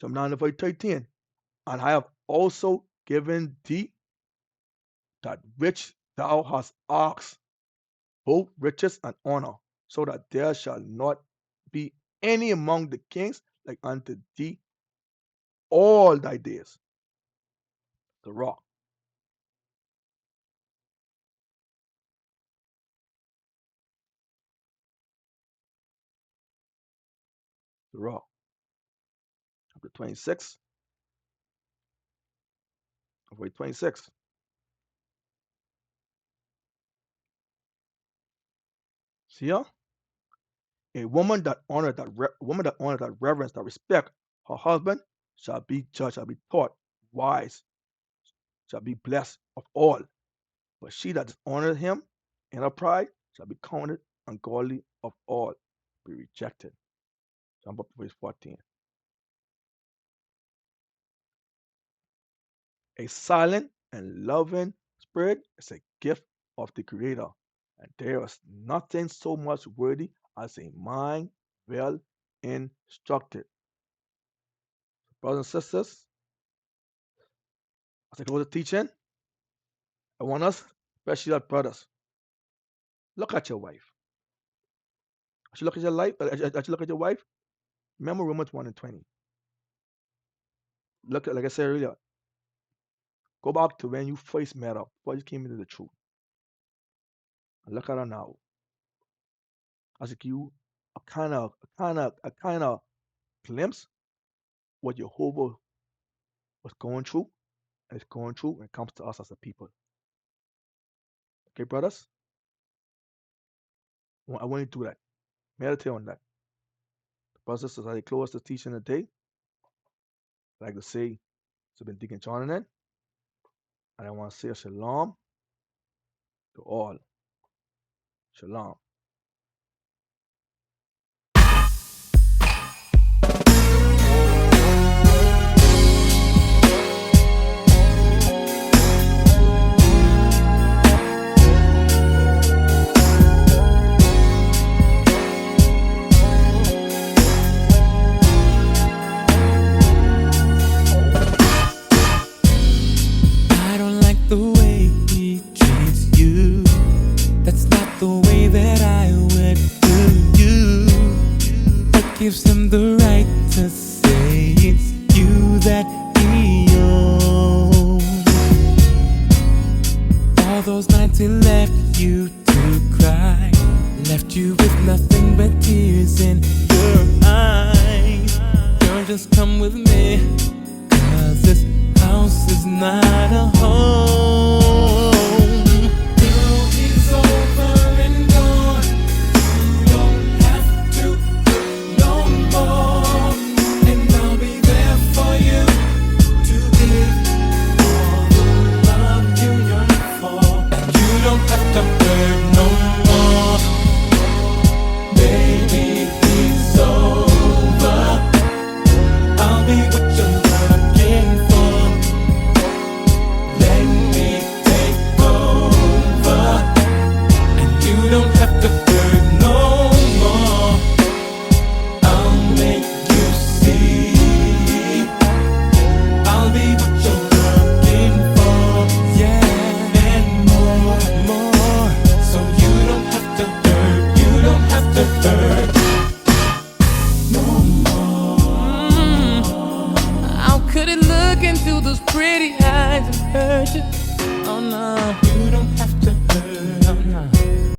Psalm 9 verse 13. And I have also given thee that which thou hast asked, both riches and honor, so that there shall not be any among the kings like unto thee all thy days. The rock, the rock. Chapter 26, verse 26. See ya? A woman that honors that reverence, that respect her husband shall be judged, shall be taught wise, shall be blessed of all. But she that dishonors him in her pride shall be counted ungodly of all, be rejected. Jump up to verse 14. A silent and loving spirit is a gift of the Creator, and there is nothing so much worthy as a mind well instructed. Brothers and sisters, as I close the teaching, I want us, especially our brothers, look at your wife. As you look at your life, as you look at your wife, remember Romans 1 and 20. Look at, like I said earlier, go back to when you first met her, before you came into the truth. And look at her now. As if you a kind of glimpse what Jehovah was going through and is going through when it comes to us as a people. Okay, brothers? I want you to do that. Meditate on that. Brothers and sisters, as I close the teaching today, I'd like to say, it's been Deacon Jonathan, and I want to say a shalom to all. Shalom.